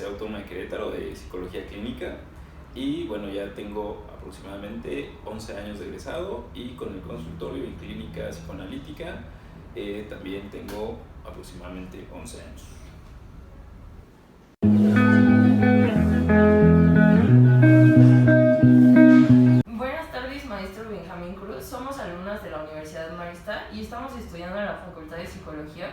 Universidad Autónoma de Querétaro de Psicología Clínica y bueno, ya tengo aproximadamente 11 años de egresado y con el consultorio en clínica psicoanalítica también tengo aproximadamente 11 años. Buenas tardes, maestro Benjamín Cruz. Somos alumnas de la Universidad Marista y estamos estudiando en la Facultad de Psicología.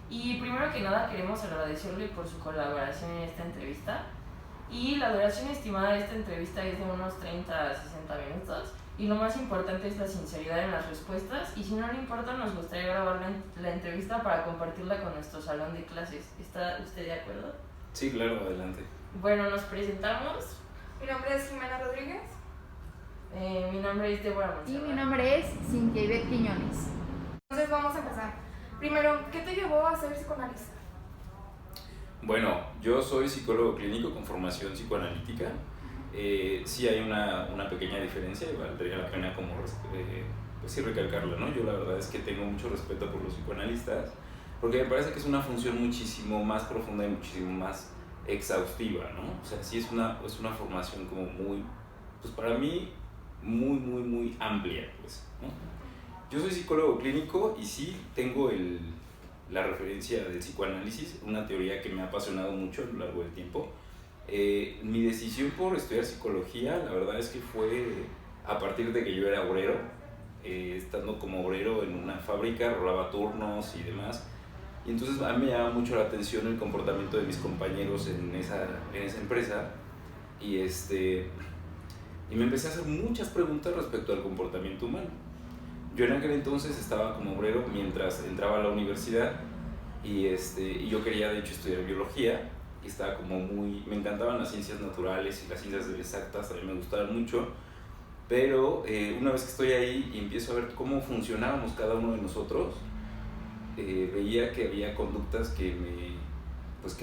Y primero que nada queremos agradecerle por su colaboración en esta entrevista. Y la duración estimada de esta entrevista es de unos 30 a 60 minutos. Y lo más importante es la sinceridad en las respuestas. Y si no le importa, nos gustaría grabar la entrevista para compartirla con nuestro salón de clases. ¿Está usted de acuerdo? Sí, claro, adelante. Bueno, nos presentamos. Mi nombre es Jimena Rodríguez. Mi nombre es Débora Monserrat. Y mi nombre es Cintia Ivette Quiñones. Entonces vamos a empezar. Primero, ¿qué te llevó a ser psicoanalista? Bueno, yo soy psicólogo clínico con formación psicoanalítica. Sí hay una pequeña diferencia y valdría la pena como pues sí recalcarla, ¿no? Yo la verdad es que tengo mucho respeto por los psicoanalistas porque me parece que es una función muchísimo más profunda y muchísimo más exhaustiva, ¿no? O sea, sí es una formación como muy, pues para mí, muy amplia, pues, ¿no? Yo soy psicólogo clínico y sí tengo la referencia del psicoanálisis, una teoría que me ha apasionado mucho a lo largo del tiempo. Mi decisión por estudiar psicología, la verdad es que fue a partir de que yo era obrero, estando como obrero en una fábrica, rolaba turnos y demás. Y entonces a mí me llama mucho la atención el comportamiento de mis compañeros en esa empresa y me empecé a hacer muchas preguntas respecto al comportamiento humano. Yo en aquel entonces estaba como obrero mientras entraba a la universidad y yo quería de hecho estudiar biología y estaba como me encantaban las ciencias naturales y las ciencias exactas, también me gustaban mucho, pero una vez que estoy ahí y empiezo a ver cómo funcionábamos cada uno de nosotros, veía que había conductas que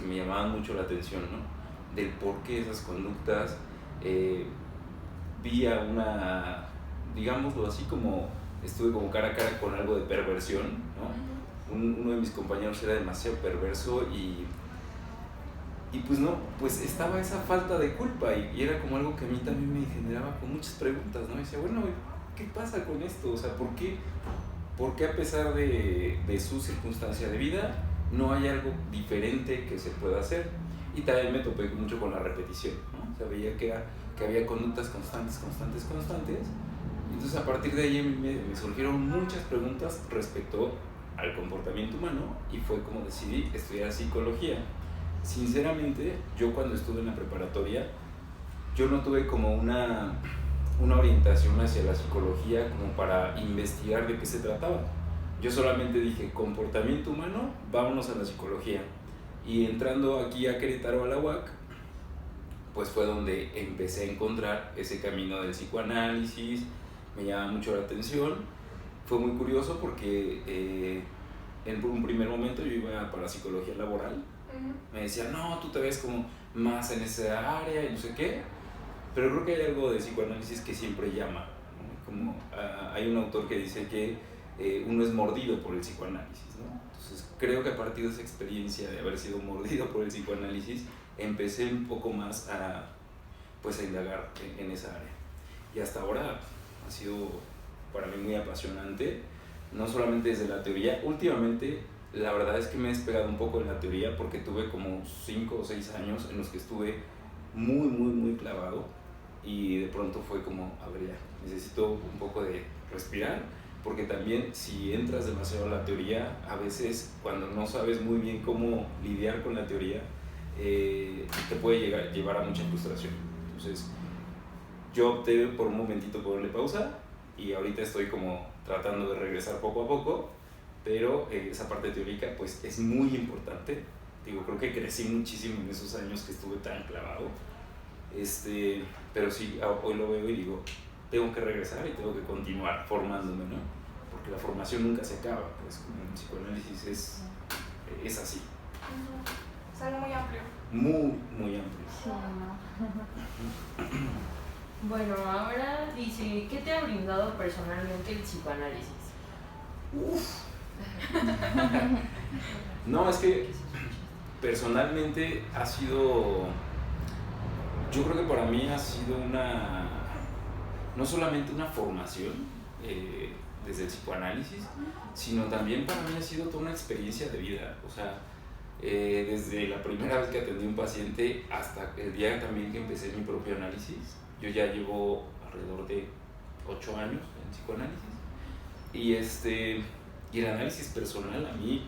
me llamaban mucho la atención, ¿no? Del por qué esas conductas, vi digámoslo así, como estuve como cara a cara con algo de perversión, ¿no? Uno de mis compañeros era demasiado perverso y pues estaba esa falta de culpa y era como algo que a mí también me generaba con muchas preguntas, ¿no? Y decía, bueno, ¿qué pasa con esto? O sea, ¿por qué a pesar de su circunstancia de vida no hay algo diferente que se pueda hacer? Y también me topé mucho con la repetición, ¿no? O sea, veía que había conductas constantes. Entonces a partir de ahí me surgieron muchas preguntas respecto al comportamiento humano y fue como decidí estudiar psicología. Sinceramente, yo cuando estuve en la preparatoria, yo no tuve como una orientación hacia la psicología como para investigar de qué se trataba. Yo solamente dije, comportamiento humano, vámonos a la psicología. Y entrando aquí a Querétaro, a la UAC, pues fue donde empecé a encontrar ese camino del psicoanálisis, me llama mucho la atención. Fue muy curioso porque en un primer momento yo iba para psicología laboral. Me decían, no, tú te ves como más en esa área y no sé qué, pero creo que hay algo de psicoanálisis que siempre llama, ¿no? Como hay un autor que dice que uno es mordido por el psicoanálisis, ¿no? Entonces creo que a partir de esa experiencia de haber sido mordido por el psicoanálisis empecé un poco más a indagar en esa área y hasta ahora ha sido para mí muy apasionante, no solamente desde la teoría. Últimamente la verdad es que me he despegado un poco de la teoría porque tuve como 5 o 6 años en los que estuve muy clavado y de pronto fue como, a ver, ya, necesito un poco de respirar, porque también si entras demasiado a la teoría, a veces cuando no sabes muy bien cómo lidiar con la teoría, te puede llevar a mucha frustración. Entonces yo opté por un momentito ponerle pausa y ahorita estoy como tratando de regresar poco a poco, pero esa parte teórica pues es muy importante. Creo que crecí muchísimo en esos años que estuve tan clavado, pero sí, hoy lo veo y digo, tengo que regresar y tengo que continuar formándome, ¿no? Porque la formación nunca se acaba, pues como el psicoanálisis es así. Es algo muy amplio. Muy amplio. Sí, no. Bueno, ahora dice, ¿qué te ha brindado personalmente el psicoanálisis? No, es que personalmente ha sido, yo creo que para mí ha sido no solamente una formación desde el psicoanálisis, sino también para mí ha sido toda una experiencia de vida. O sea, desde la primera vez que atendí a un paciente hasta el día también que empecé mi propio análisis. Yo ya llevo alrededor de 8 años en psicoanálisis y el análisis personal a mí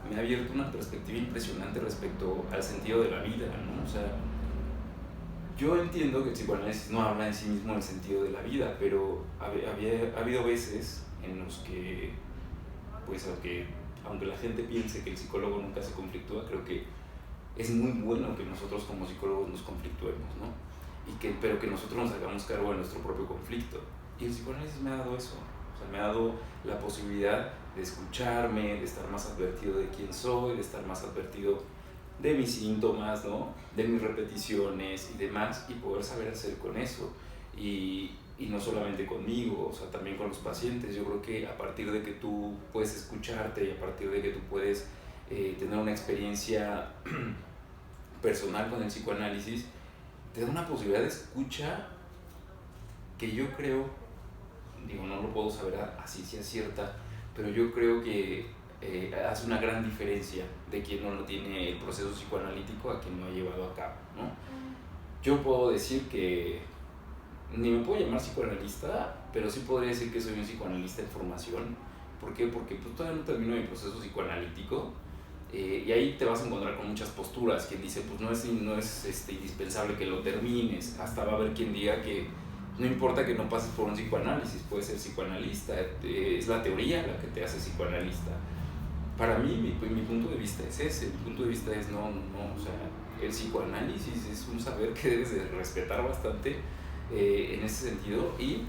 me ha abierto una perspectiva impresionante respecto al sentido de la vida, ¿no? O sea, yo entiendo que el psicoanálisis no habla en sí mismo del sentido de la vida, pero ha habido veces en los que, pues aunque la gente piense que el psicólogo nunca se conflictúa, creo que es muy bueno que nosotros como psicólogos nos conflictuemos, ¿no? Pero que nosotros nos hagamos cargo de nuestro propio conflicto. Y el psicoanálisis me ha dado eso, o sea, me ha dado la posibilidad de escucharme, de estar más advertido de quién soy, de estar más advertido de mis síntomas, ¿no? De mis repeticiones y demás, y poder saber hacer con eso. Y no solamente conmigo, o sea, también con los pacientes. Yo creo que a partir de que tú puedes escucharte y a partir de que tú puedes tener una experiencia personal con el psicoanálisis, te da una posibilidad de escucha que yo creo, digo, no lo puedo saber a ciencia cierta, pero yo creo que hace una gran diferencia de quien no tiene el proceso psicoanalítico a quien lo ha llevado a cabo, ¿no? Yo puedo decir que ni me puedo llamar psicoanalista, pero sí podría decir que soy un psicoanalista en formación. ¿Por qué? Porque pues, todavía no termino mi proceso psicoanalítico. Y ahí te vas a encontrar con muchas posturas. Quien dice, pues no es indispensable que lo termines. Hasta va a haber quien diga que no importa que no pases por un psicoanálisis, puedes ser psicoanalista. Es la teoría la que te hace psicoanalista. Para mí, mi punto de vista es ese. Mi punto de vista es no. O sea, el psicoanálisis es un saber que debes de respetar bastante en ese sentido. Y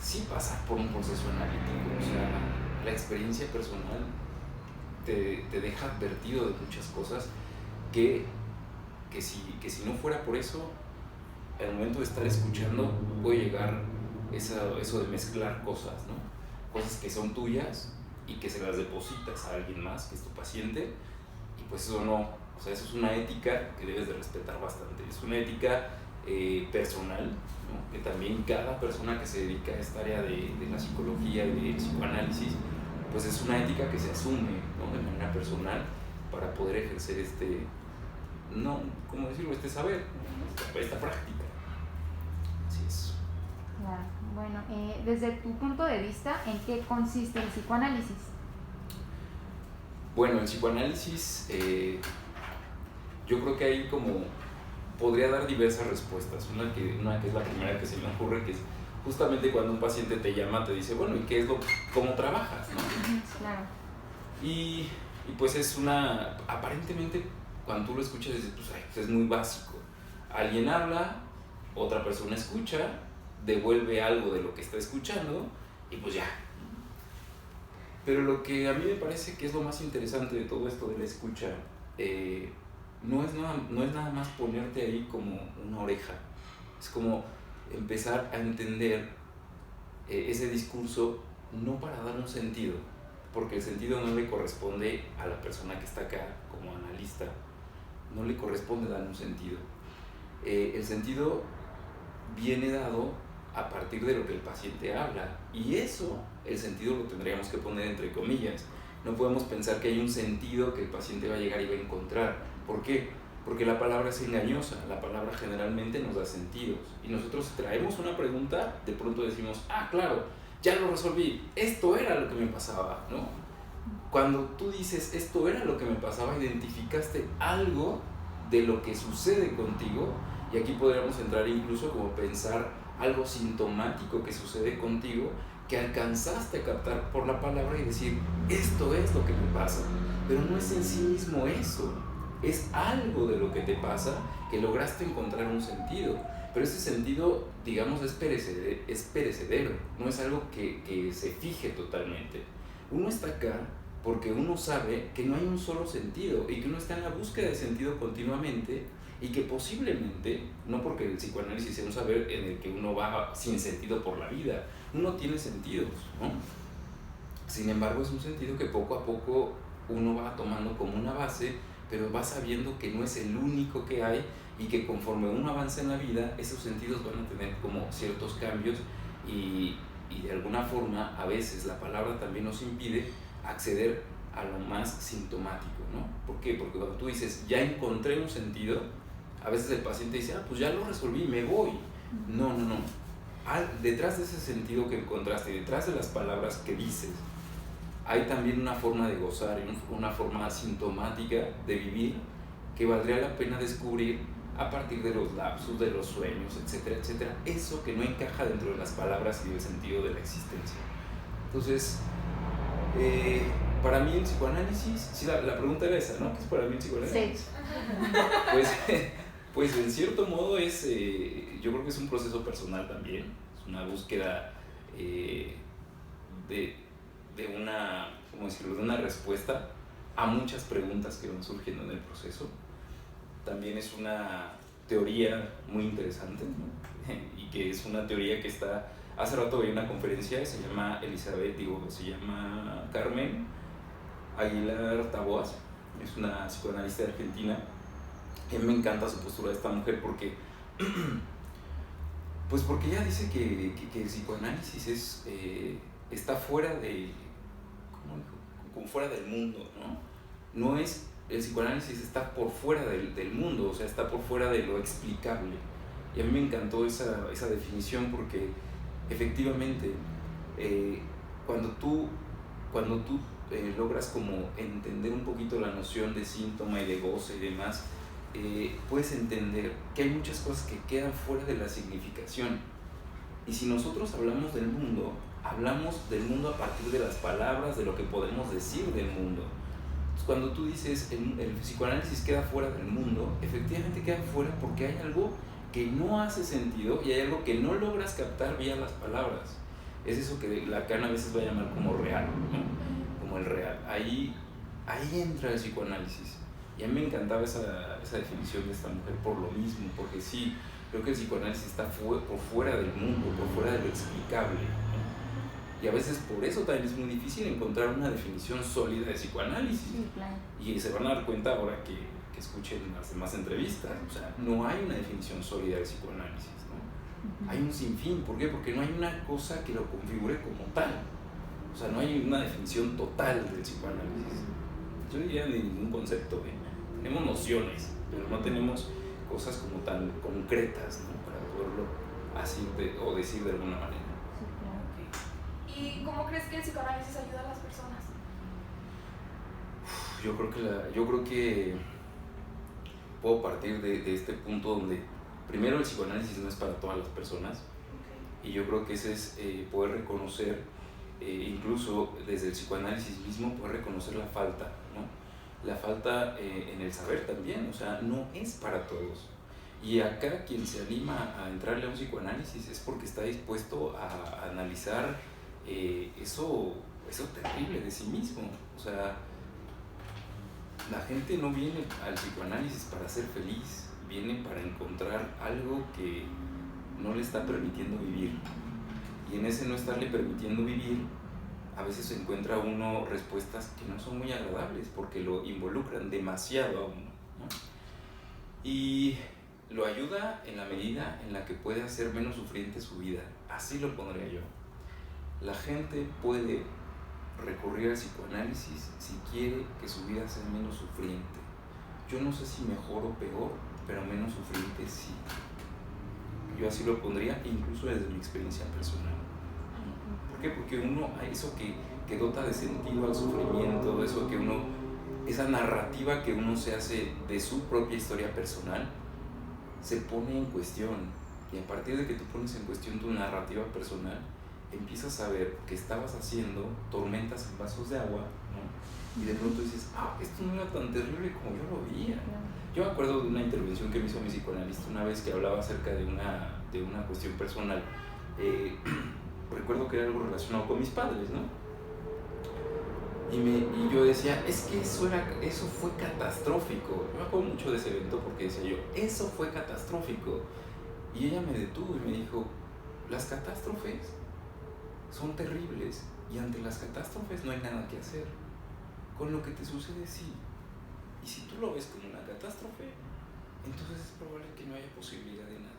sí pasar por un proceso analítico. O sea, la experiencia personal te deja advertido de muchas cosas que si no fuera por eso, al momento de estar escuchando puede llegar eso de mezclar cosas, ¿no? Cosas que son tuyas y que se las depositas a alguien más, que es tu paciente, y pues eso no, o sea, eso es una ética que debes de respetar bastante. Es una ética personal, ¿no? Que también cada persona que se dedica a esta área de la psicología y del psicoanálisis, pues es una ética que se asume, ¿no? De manera personal para poder ejercer este saber, esta práctica. Así es. Claro. Bueno, desde tu punto de vista, ¿en qué consiste el psicoanálisis? Bueno, el psicoanálisis, yo creo que ahí podría dar diversas respuestas. Una que es la primera que se me ocurre, que es justamente cuando un paciente te llama, te dice, bueno, ¿y cómo trabajas, no? Claro. Y pues aparentemente, cuando tú lo escuchas, dices, pues es muy básico. Alguien habla, otra persona escucha, devuelve algo de lo que está escuchando, y pues ya. Pero lo que a mí me parece que es lo más interesante de todo esto de la escucha, no es nada más ponerte ahí como una oreja. Es como empezar a entender ese discurso no para dar un sentido, porque el sentido no le corresponde a la persona que está acá como analista, no le corresponde dar un sentido. El sentido viene dado a partir de lo que el paciente habla, y eso, el sentido lo tendríamos que poner entre comillas. No podemos pensar que hay un sentido que el paciente va a llegar y va a encontrar. ¿Por qué? Porque la palabra es engañosa, la palabra generalmente nos da sentidos, y nosotros traemos una pregunta, de pronto decimos, claro, ya lo resolví, esto era lo que me pasaba, ¿no? Cuando tú dices, esto era lo que me pasaba, identificaste algo de lo que sucede contigo, y aquí podríamos entrar incluso como pensar algo sintomático que sucede contigo, que alcanzaste a captar por la palabra y decir, esto es lo que me pasa, pero no es en sí mismo eso. Es algo de lo que te pasa que lograste encontrar un sentido, pero ese sentido, digamos, es perecedero, no es algo que se fije totalmente. Uno está acá porque uno sabe que no hay un solo sentido y que uno está en la búsqueda de sentido continuamente, y que posiblemente, no porque el psicoanálisis sea un saber en el que uno va sin sentido por la vida, uno tiene sentidos, ¿no? Sin embargo, es un sentido que poco a poco uno va tomando como una base pero vas sabiendo que no es el único que hay y que conforme uno avanza en la vida, esos sentidos van a tener como ciertos cambios y de alguna forma a veces la palabra también nos impide acceder a lo más sintomático, ¿no? ¿Por qué? Porque cuando tú dices, ya encontré un sentido, a veces el paciente dice, pues ya lo resolví, me voy. No. Detrás de ese sentido que encontraste, detrás de las palabras que dices, hay también una forma de gozar, una forma sintomática de vivir que valdría la pena descubrir a partir de los lapsos, de los sueños, etcétera, etcétera. Eso que no encaja dentro de las palabras y del sentido de la existencia. Entonces, para mí el psicoanálisis, sí, la pregunta era esa, ¿no? ¿Qué es para mí el psicoanálisis? Sí. Pues en cierto modo yo creo que es un proceso personal también, es una búsqueda de una, ¿cómo decirlo?, de una respuesta a muchas preguntas que van surgiendo en el proceso. También es una teoría muy interesante, ¿no? Y que es una teoría que está, hace rato veía una conferencia, se llama Carmen Aguilar Taboas, es una psicoanalista argentina. A mí me encanta su postura de esta mujer porque ella dice que el psicoanálisis está fuera de, como fuera del mundo, ¿no? El psicoanálisis está por fuera del mundo, o sea, está por fuera de lo explicable. Y a mí me encantó esa definición porque efectivamente cuando tú logras como entender un poquito la noción de síntoma y de goce y demás, puedes entender que hay muchas cosas que quedan fuera de la significación. Y si nosotros hablamos del mundo a partir de las palabras, de lo que podemos decir del mundo. Entonces, cuando tú dices el psicoanálisis queda fuera del mundo, efectivamente queda fuera porque hay algo que no hace sentido y hay algo que no logras captar vía las palabras. Es eso que Lacan a veces va a llamar como real, ¿no? Como el real. Ahí entra el psicoanálisis. Y a mí me encantaba esa definición de esta mujer por lo mismo, porque sí, creo que el psicoanálisis está por fuera del mundo, por fuera de lo explicable, ¿no? Y a veces por eso también es muy difícil encontrar una definición sólida de psicoanálisis. Sí, claro. Y se van a dar cuenta ahora que escuchen las demás entrevistas, o sea, no hay una definición sólida de psicoanálisis, ¿no? Hay un sinfín. ¿Por qué? Porque no hay una cosa que lo configure como tal. O sea, no hay una definición total del psicoanálisis. Yo diría de ningún concepto, tenemos nociones, pero no tenemos cosas como tan concretas, ¿no? Para poderlo decir de alguna manera. Sí, claro. ¿Y cómo crees que el psicoanálisis ayuda a las personas? Yo creo que puedo partir de este punto donde primero el psicoanálisis no es para todas las personas. Y yo creo que ese es poder reconocer, incluso desde el psicoanálisis mismo, poder reconocer la falta, ¿no? La falta en el saber también, o sea, no es para todos. Y acá quien se anima a entrarle a un psicoanálisis es porque está dispuesto a analizar eso terrible de sí mismo. O sea, la gente no viene al psicoanálisis para ser feliz, viene para encontrar algo que no le está permitiendo vivir. Y en ese no estarle permitiendo vivir, a veces se encuentra uno respuestas que no son muy agradables porque lo involucran demasiado a uno, ¿no? Y lo ayuda en la medida en la que puede hacer menos sufriente su vida. Así lo pondría yo. La gente puede recurrir al psicoanálisis si quiere que su vida sea menos sufriente. Yo no sé si mejor o peor, pero menos sufriente sí. Yo así lo pondría, incluso desde mi experiencia personal. ¿Por qué? Porque uno, eso que dota de sentido al sufrimiento, esa narrativa que uno se hace de su propia historia personal, se pone en cuestión. Y a partir de que tú pones en cuestión tu narrativa personal, empiezas a ver que estabas haciendo tormentas en vasos de agua, ¿no? Y de pronto dices, esto no era tan terrible como yo lo veía. Yo me acuerdo de una intervención que me hizo mi psicoanalista una vez que hablaba acerca de una cuestión personal. Recuerdo que era algo relacionado con mis padres, ¿no? Y yo decía, es que eso fue catastrófico. Yo me acuerdo mucho de ese evento porque decía yo, eso fue catastrófico. Y ella me detuvo y me dijo, las catástrofes son terribles y ante las catástrofes no hay nada que hacer. Con lo que te sucede, sí. Y si tú lo ves como una catástrofe, entonces es probable que no haya posibilidad de nada.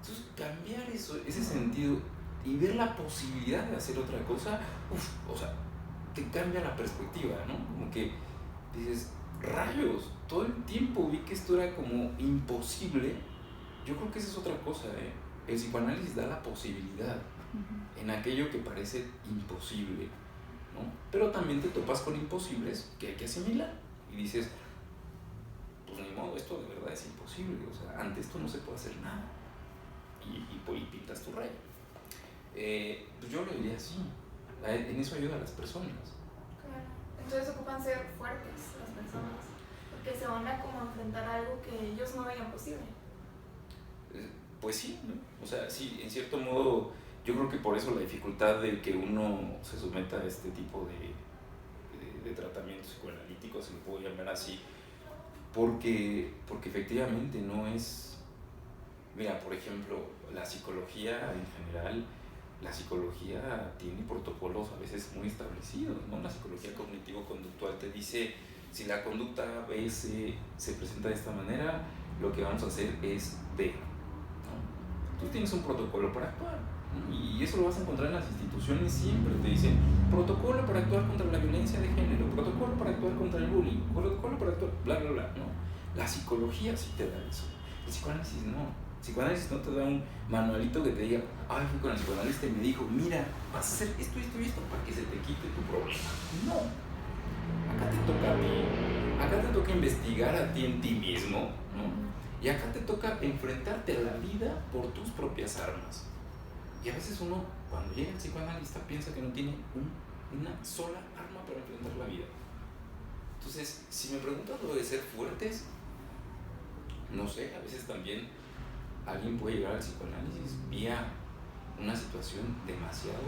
Entonces, cambiar eso, ese sentido y ver la posibilidad de hacer otra cosa, o sea, te cambia la perspectiva, ¿no? Como que dices, rayos, todo el tiempo vi que esto era como imposible. Yo creo que esa es otra cosa, ¿eh? El psicoanálisis da la posibilidad en aquello que parece imposible, ¿no? Pero también te topas con imposibles que hay que asimilar y dices, pues ni modo, esto de verdad es imposible, o sea, ante esto no se puede hacer nada y pintas tu raya. Pues yo lo diría así, en eso ayuda a las personas. Claro. Entonces ocupan ser fuertes las personas, porque se van a como enfrentar a algo que ellos no veían posible. Pues sí, ¿no? O sea, sí, en cierto modo, yo creo que por eso la dificultad de que uno se someta a este tipo de tratamientos psicoanalíticos, si lo puedo llamar así, porque efectivamente no es... Mira, por ejemplo, la psicología en general, la psicología tiene protocolos a veces muy establecidos, ¿no? La psicología cognitivo-conductual te dice, si la conducta B se presenta de esta manera, lo que vamos a hacer es B, ¿no? Tú tienes un protocolo para actuar, ¿no? Y eso lo vas a encontrar en las instituciones siempre, te dicen, protocolo para actuar contra la violencia de género, protocolo para actuar contra el bullying, protocolo para actuar, bla, bla, bla, ¿no? La psicología sí te da eso, el psicoanálisis no. El psicoanálisis no te da un manualito que te diga, ay, fui con el psicoanalista y me dijo, mira, vas a hacer esto, esto y esto para que se te quite tu problema. No. Acá te toca a ti. Acá te toca investigar a ti en ti mismo, ¿no? Y acá te toca enfrentarte a la vida por tus propias armas. Y a veces uno, cuando llega al psicoanalista, piensa que no tiene una sola arma para enfrentar la vida. Entonces, si me preguntas lo de ser fuertes, no sé, a veces también alguien puede llegar al psicoanálisis vía una situación demasiado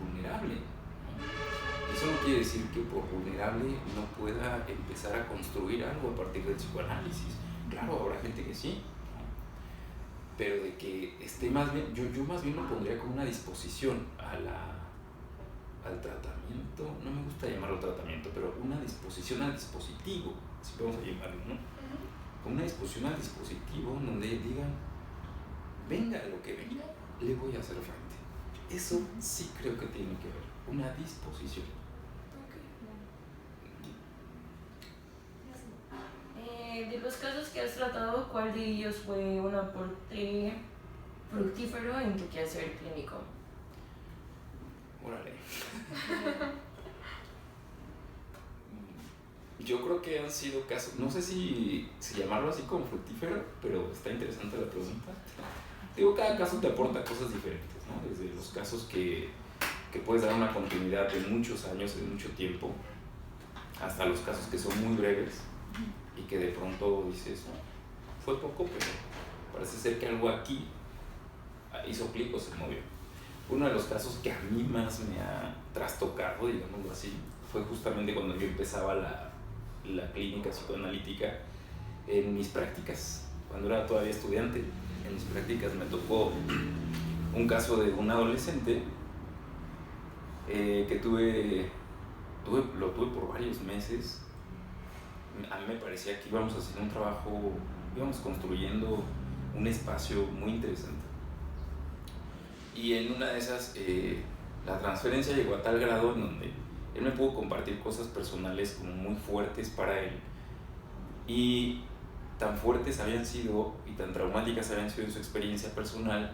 vulnerable, ¿no? Eso no quiere decir que por vulnerable no pueda empezar a construir algo a partir del psicoanálisis. Claro, habrá gente que sí, ¿no? Pero de que esté más bien, yo más bien lo pondría como una disposición al tratamiento, no me gusta llamarlo tratamiento, pero una disposición al dispositivo, así vamos a llamarlo, ¿no? Con una disposición al dispositivo donde digan, venga lo que venga, le voy a hacer frente. Eso sí creo que tiene que ver, una disposición. De los casos que has tratado, ¿cuál de ellos fue un aporte fructífero en tu quehacer clínico? Órale. Yo creo que han sido casos, no sé si llamarlo así como fructífero, pero está interesante la pregunta. Digo, cada caso te aporta cosas diferentes, ¿no? Desde los casos que puedes dar una continuidad de muchos años, de mucho tiempo, hasta los casos que son muy breves y que de pronto dices, no, fue poco, pero parece ser que algo aquí hizo clic o se movió. Uno de los casos que a mí más me ha trastocado, digámoslo así, fue justamente cuando yo empezaba la clínica psicoanalítica en mis prácticas, cuando era todavía estudiante. En mis prácticas me tocó un caso de un adolescente que lo tuve por varios meses. A mí me parecía que íbamos a hacer un trabajo, íbamos construyendo un espacio muy interesante. Y en una de esas, la transferencia llegó a tal grado en donde él me pudo compartir cosas personales como muy fuertes para él. Y tan fuertes habían sido y tan traumáticas habían sido en su experiencia personal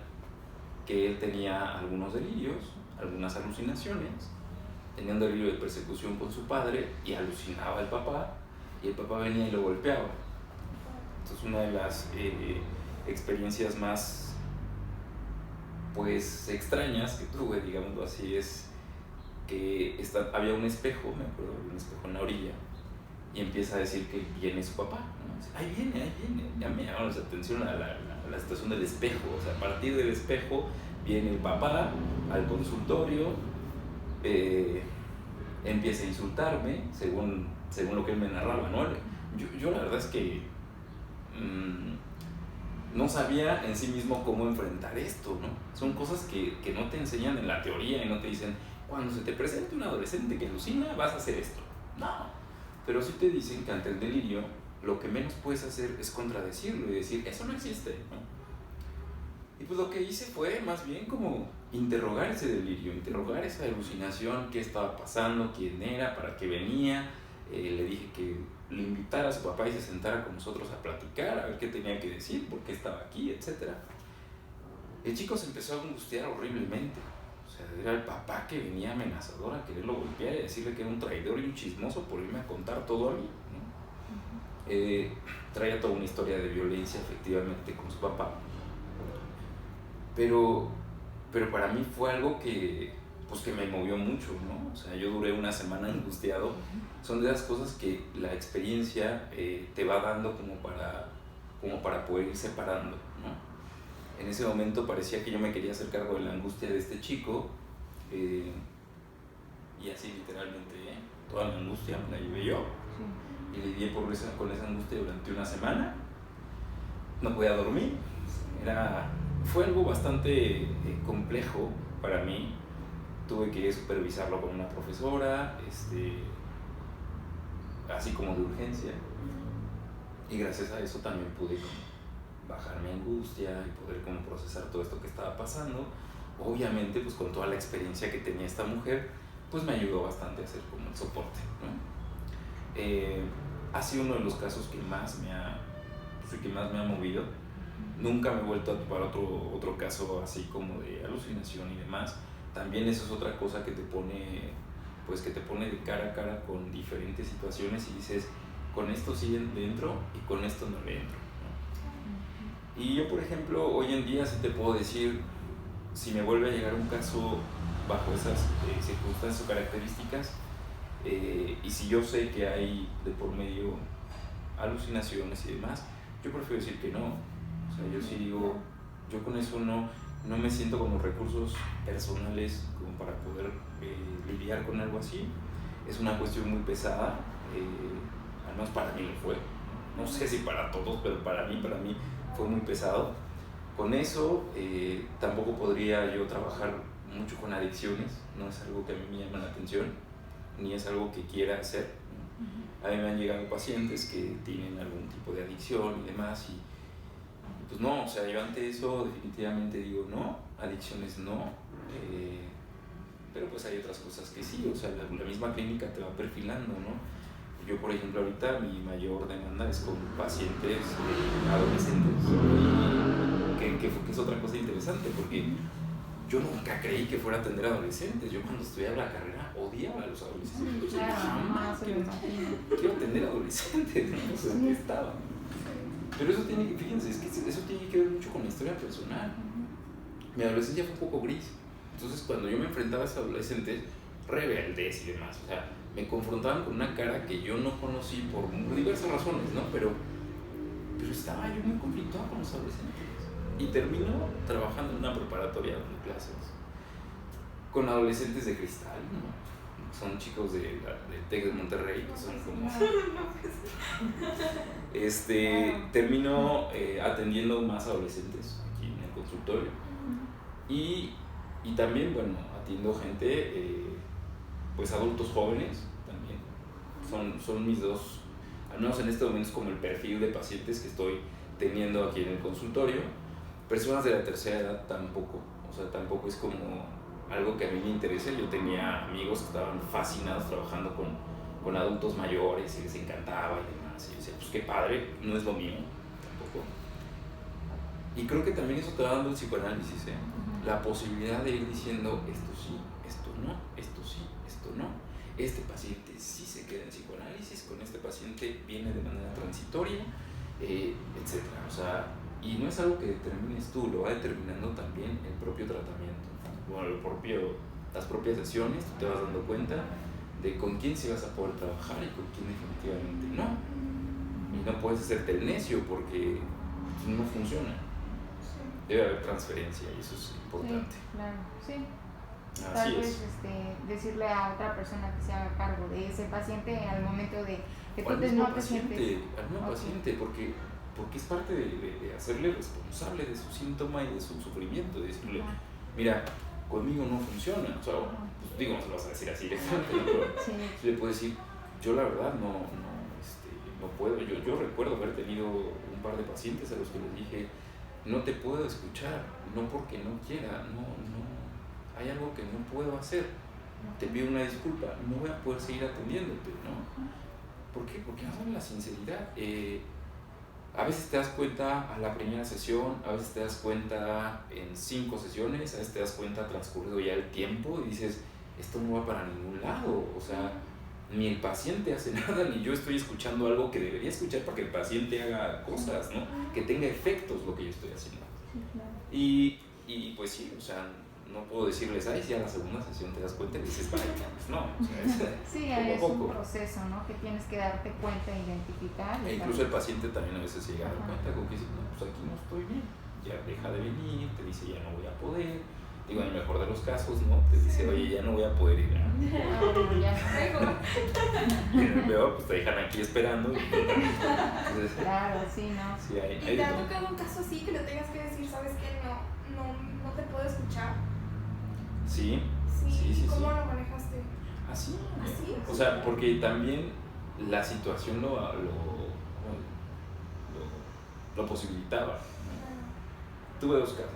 que él tenía algunos delirios, algunas alucinaciones, tenía un delirio de persecución con su padre y alucinaba al papá y el papá venía y lo golpeaba. Entonces una de las experiencias más pues extrañas que tuve, digámoslo así, es que había un espejo, me acuerdo, un espejo en la orilla y empieza a decir que viene su papá, ¿no? Dice, ahí viene, ya me llamó la atención a la situación del espejo, o sea, a partir del espejo viene el papá al consultorio, empieza a insultarme, según lo que él me narraba, ¿no? Yo la verdad es que no sabía en sí mismo cómo enfrentar esto, ¿no? Son cosas que no te enseñan en la teoría y no te dicen, cuando se te presente un adolescente que alucina, vas a hacer esto. No, pero sí te dicen que ante el delirio lo que menos puedes hacer es contradecirlo y decir, eso no existe, ¿no? Y pues lo que hice fue más bien como interrogar ese delirio, interrogar esa alucinación, qué estaba pasando, quién era, para qué venía. Le dije que le invitara a su papá y se sentara con nosotros a platicar, a ver qué tenía que decir, por qué estaba aquí, etc. El chico se empezó a angustiar horriblemente. O sea, era el papá que venía amenazador a quererlo golpear y a decirle que era un traidor y un chismoso por irme a contar todo a mí, ¿no? Traía toda una historia de violencia efectivamente con su papá. Pero para mí fue algo que, pues, que me movió mucho, ¿no? O sea, yo duré una semana angustiado. Son de esas cosas que la experiencia te va dando como para poder ir separando, ¿no? En ese momento parecía que yo me quería hacer cargo de la angustia de este chico, y así literalmente, toda la angustia me la llevé yo. Sí. Y lidié con esa angustia durante una semana. No podía dormir. Fue algo bastante complejo para mí. Tuve que supervisarlo con una profesora, así como de urgencia. Y gracias a eso también pude bajar mi angustia y poder como procesar todo esto que estaba pasando. Obviamente, pues con toda la experiencia que tenía esta mujer, pues me ayudó bastante a hacer como el soporte, ¿no? Ha sido uno de los casos que más me ha movido. Nunca me he vuelto a topar otro caso así como de alucinación y demás. También eso es otra cosa que te pone de cara a cara con diferentes situaciones y dices, con esto sí le entro y con esto no le entro, ¿no? Y yo, por ejemplo, hoy en día sí te puedo decir, si me vuelve a llegar un caso bajo esas circunstancias o características, y si yo sé que hay de por medio alucinaciones y demás, yo prefiero decir que no. O sea, yo sí digo, yo con eso no me siento como recursos personales como para poder lidiar con algo así. Es una cuestión muy pesada, al menos para mí lo fue. No sé si para todos, pero para mí fue muy pesado. Con eso tampoco podría yo trabajar mucho con adicciones, no es algo que a mí me llama la atención, ni es algo que quiera hacer. A mí me han llegado pacientes que tienen algún tipo de adicción y demás, y pues no, o sea, yo ante eso definitivamente digo no, adicciones no, pero pues hay otras cosas que sí, o sea, la misma clínica te va perfilando, ¿no? Yo, por ejemplo, ahorita mi mayor demanda es con pacientes adolescentes, que es otra cosa interesante, porque yo nunca creí que fuera a atender adolescentes. Yo cuando estudiaba la carrera odiaba a los adolescentes. Claro, jamás quiero atender adolescentes, ¿no? O sea, que estaba. Pero eso tiene que ver mucho con la historia personal. Mi adolescencia fue un poco gris. Entonces, cuando yo me enfrentaba a esos adolescentes rebeldes y demás, o sea, me confrontaban con una cara que yo no conocí por diversas razones, ¿no? Pero estaba yo muy conflictuado con los adolescentes. Y termino trabajando en una preparatoria dando clases con adolescentes de cristal, ¿no? Son chicos de TEC de Monterrey, que son como... termino atendiendo más adolescentes aquí en el consultorio. Y también, bueno, atiendo gente, pues adultos jóvenes también. Son mis dos, al menos en este momento es como el perfil de pacientes que estoy teniendo aquí en el consultorio. Personas de la tercera edad tampoco, o sea, tampoco es como algo que a mí me interese. Yo tenía amigos que estaban fascinados trabajando con adultos mayores y les encantaba y demás, y yo decía, pues qué padre, no es lo mío tampoco. Y creo que también eso te va dando el psicoanálisis, la posibilidad de ir diciendo esto sí, esto no, esto sí, esto no. Este paciente sí se queda en psicoanálisis, con este paciente viene de manera transitoria, etc. O sea, y no es algo que determines tú, lo va determinando también el propio tratamiento. Bueno, las propias sesiones, tú te vas dando cuenta de con quién sí vas a poder trabajar y con quién definitivamente no. Y no puedes hacerte el necio porque no funciona. Debe haber transferencia y eso es importante. Sí, claro, sí. Así Tal vez es. decirle a otra persona que se haga cargo de ese paciente al momento de que tú no te sientes. Al mismo okay. paciente, porque es parte de hacerle responsable de su síntoma y de su sufrimiento, de decirle, mira, conmigo no funciona, o sea, pues digo, no se lo vas a decir así directamente, ¿no? Pero sí. le puedo decir, yo la verdad no puedo. Yo recuerdo haber tenido un par de pacientes a los que les dije, no te puedo escuchar, no porque no quiera, no, hay algo que no puedo hacer, te pido una disculpa, no voy a poder seguir atendiéndote, ¿no? ¿Por qué? Porque no saben la sinceridad. A veces te das cuenta a la primera sesión, a veces te das cuenta en 5 sesiones, a veces te das cuenta transcurrido ya el tiempo y dices, esto no va para ningún lado, o sea, ni el paciente hace nada, ni yo estoy escuchando algo que debería escuchar para que el paciente haga cosas, ¿no? Que tenga efectos lo que yo estoy haciendo. Y pues sí, o sea, no puedo decirles, ay, si a la segunda sesión te das cuenta y dices, vaya, pues no, o sea, sí, es un proceso, ¿no? Que tienes que darte cuenta, identificar. E incluso el paciente también a veces se llega a dar cuenta, como que dice, no, pues aquí no estoy bien, ya deja de venir, te dice, ya no voy a poder. Digo, en el mejor de los casos, ¿no? Te dice, oye, ya no voy a poder ir, ¿no? Y en el peor, pues te dejan aquí esperando. Entonces, claro, sí, ¿no? Sí, ¿Y te ha tocado un caso así que le tengas que decir, sabes que no te puedo escuchar? Sí. ¿Cómo lo manejaste? Así. ¿Así? O sea, porque también la situación lo posibilitaba, ¿no? Tuve 2 casos.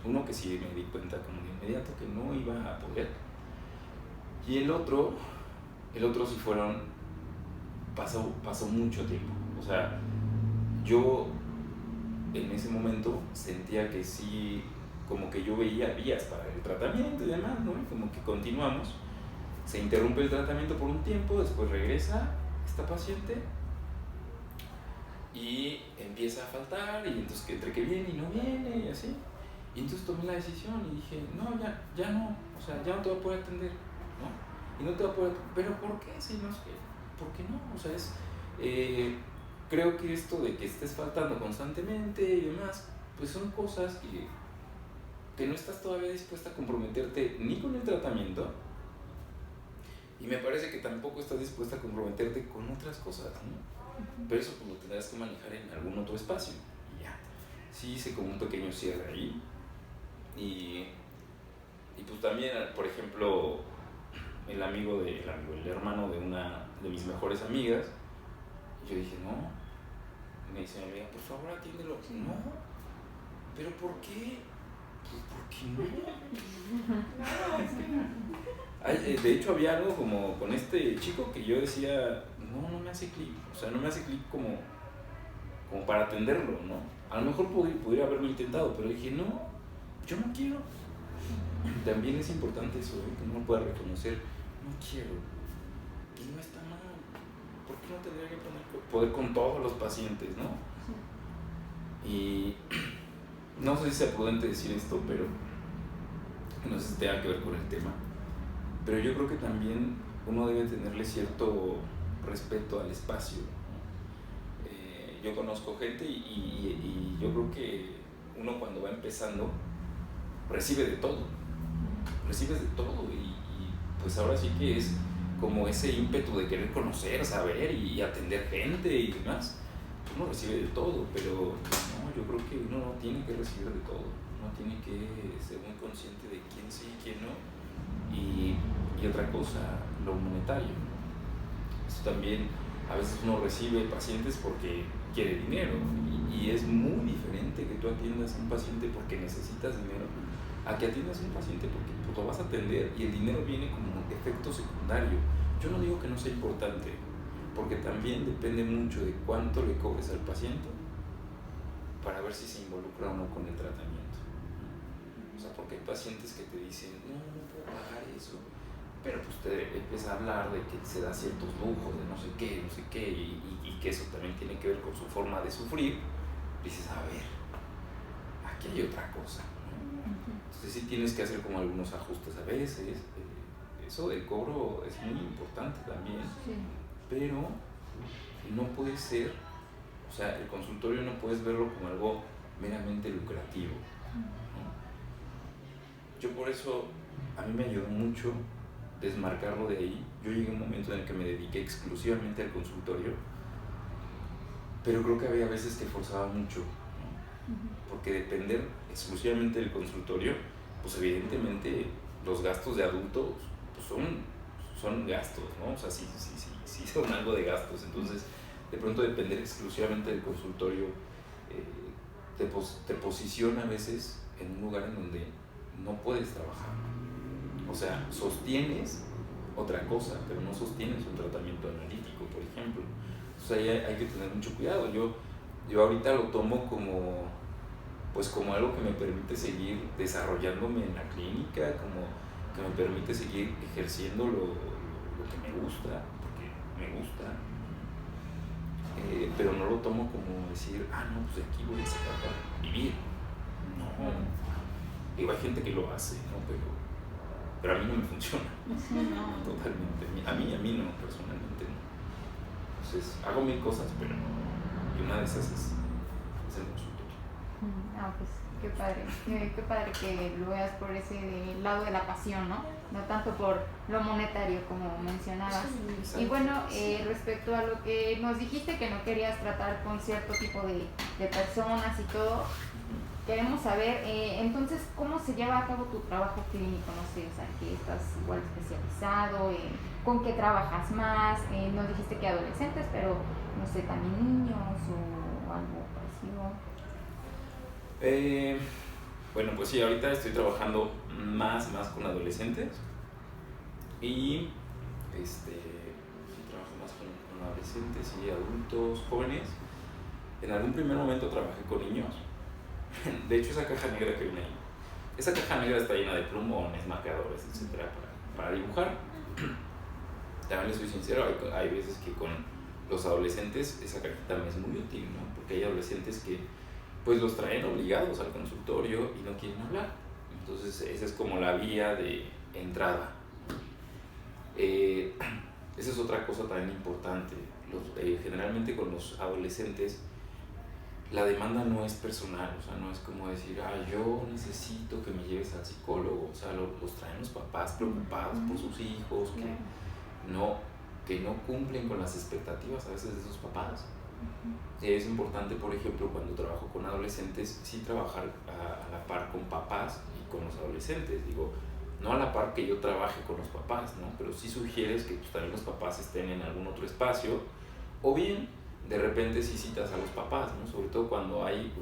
Uno que sí me di cuenta como de inmediato que no iba a poder. Y el otro sí pasó mucho tiempo. O sea, yo en ese momento sentía que sí, como que yo veía vías para el tratamiento y demás, ¿no? Y como que continuamos. Se interrumpe el tratamiento por un tiempo, después regresa esta paciente y empieza a faltar, y entonces que entre que viene y no viene y así. Y entonces tomé la decisión y dije, no, ya no, o sea, ya no te voy a poder atender, ¿no? Y no te voy a poder atender, ¿pero por qué? Si no es que, ¿por qué no? O sea, creo que esto de que estés faltando constantemente y demás, pues son cosas que no estás todavía dispuesta a comprometerte ni con el tratamiento, y me parece que tampoco estás dispuesta a comprometerte con otras cosas, ¿no? Pero eso pues lo tendrás que manejar en algún otro espacio, y ya. Sí hice como un pequeño cierre ahí. Y pues también, por ejemplo, el hermano de una de mis mejores amigas, yo dije, no, me dice mi amiga, por favor atiéndelo. No, pero ¿por qué? Pues ¿por qué no? De hecho había algo como con este chico que yo decía, no me hace clic, o sea, no me hace clic como para atenderlo, ¿no? A lo mejor pudiera haberlo intentado, pero dije, no, yo no quiero. También es importante eso, que uno pueda reconocer, no quiero, y no está mal. ¿Por qué no tendría que poder con todos los pacientes, no? Y no sé si sea prudente decir esto, pero no sé si tenga que ver con el tema, pero yo creo que también uno debe tenerle cierto respeto al espacio, ¿no? Yo conozco gente y yo creo que uno cuando va empezando recibes de todo y pues ahora sí que es como ese ímpetu de querer conocer, saber y atender gente y demás. Uno recibe de todo, pero no, yo creo que uno no tiene que recibir de todo, uno tiene que ser muy consciente de quién sí y quién no, y otra cosa, lo monetario, ¿no? Eso también, a veces uno recibe pacientes porque quiere dinero, y es muy diferente que tú atiendas a un paciente porque necesitas dinero a que atiendas a un paciente porque pues, lo vas a atender y el dinero viene como efecto secundario. Yo no digo que no sea importante, porque también depende mucho de cuánto le cobres al paciente para ver si se involucra o no con el tratamiento. O sea, porque hay pacientes que te dicen, no puedo pagar eso, pero pues te empieza a hablar de que se da ciertos lujos, de no sé qué, y que eso también tiene que ver con su forma de sufrir. Dices, a ver, aquí hay otra cosa. Entonces sí tienes que hacer como algunos ajustes a veces. Eso del cobro es muy importante también, pero no puede ser, o sea, el consultorio no puedes verlo como algo meramente lucrativo, ¿no? Yo por eso, a mí me ayudó mucho desmarcarlo de ahí. Yo llegué a un momento en el que me dediqué exclusivamente al consultorio, pero creo que había veces que forzaba mucho, ¿no? Porque depender exclusivamente del consultorio, pues evidentemente los gastos de adultos pues son gastos, ¿no? O sea, sí son algo de gastos. Entonces, de pronto depender exclusivamente del consultorio te posiciona a veces en un lugar en donde no puedes trabajar. O sea, sostienes otra cosa, pero no sostienes un tratamiento analítico, por ejemplo. O sea, hay que tener mucho cuidado. Yo ahorita lo tomo como algo que me permite seguir desarrollándome en la clínica, como que me permite seguir ejerciendo lo que me gusta, porque me gusta, pero no lo tomo como decir, no, pues de aquí voy a sacar para vivir. No, digo, hay gente que lo hace, ¿no? Pero a mí no me funciona. Sí, no. Totalmente. A mí no, personalmente no. Entonces, hago mil cosas, pero y una de esas es el consultorio. Pues qué padre que lo veas por ese lado de la pasión, ¿no? No tanto por lo monetario como mencionabas. Sí, y bueno, respecto a lo que nos dijiste que no querías tratar con cierto tipo de personas y todo, queremos saber, entonces, ¿cómo se lleva a cabo tu trabajo clínico? No sé, o sea, que estás igual especializado, ¿con qué trabajas más? Nos dijiste que adolescentes, pero no sé, también niños o algo parecido. Bueno, pues sí, ahorita estoy trabajando más con adolescentes y trabajo más con adolescentes y adultos jóvenes. En algún primer momento trabajé con niños. De hecho, esa caja negra que viene ahí, esa caja negra está llena de plumones, marcadores, etcétera, para dibujar. También les soy sincero, hay veces que con los adolescentes esa cajita me es muy útil, ¿no? Porque hay adolescentes que pues los traen obligados al consultorio y no quieren hablar. Entonces esa es como la vía de entrada. Esa es otra cosa también importante. Generalmente con los adolescentes la demanda no es personal, o sea, no es como decir, yo necesito que me lleves al psicólogo. O sea, los traen los papás preocupados por sus hijos, que no cumplen con las expectativas a veces de sus papás. Es importante, por ejemplo, cuando trabajo con adolescentes, sí trabajar a la par con papás y con los adolescentes. Digo, no a la par que yo trabaje con los papás, ¿no? Pero sí sugieres que pues, también los papás estén en algún otro espacio, o bien de repente sí citas a los papás, ¿no? Sobre todo cuando hay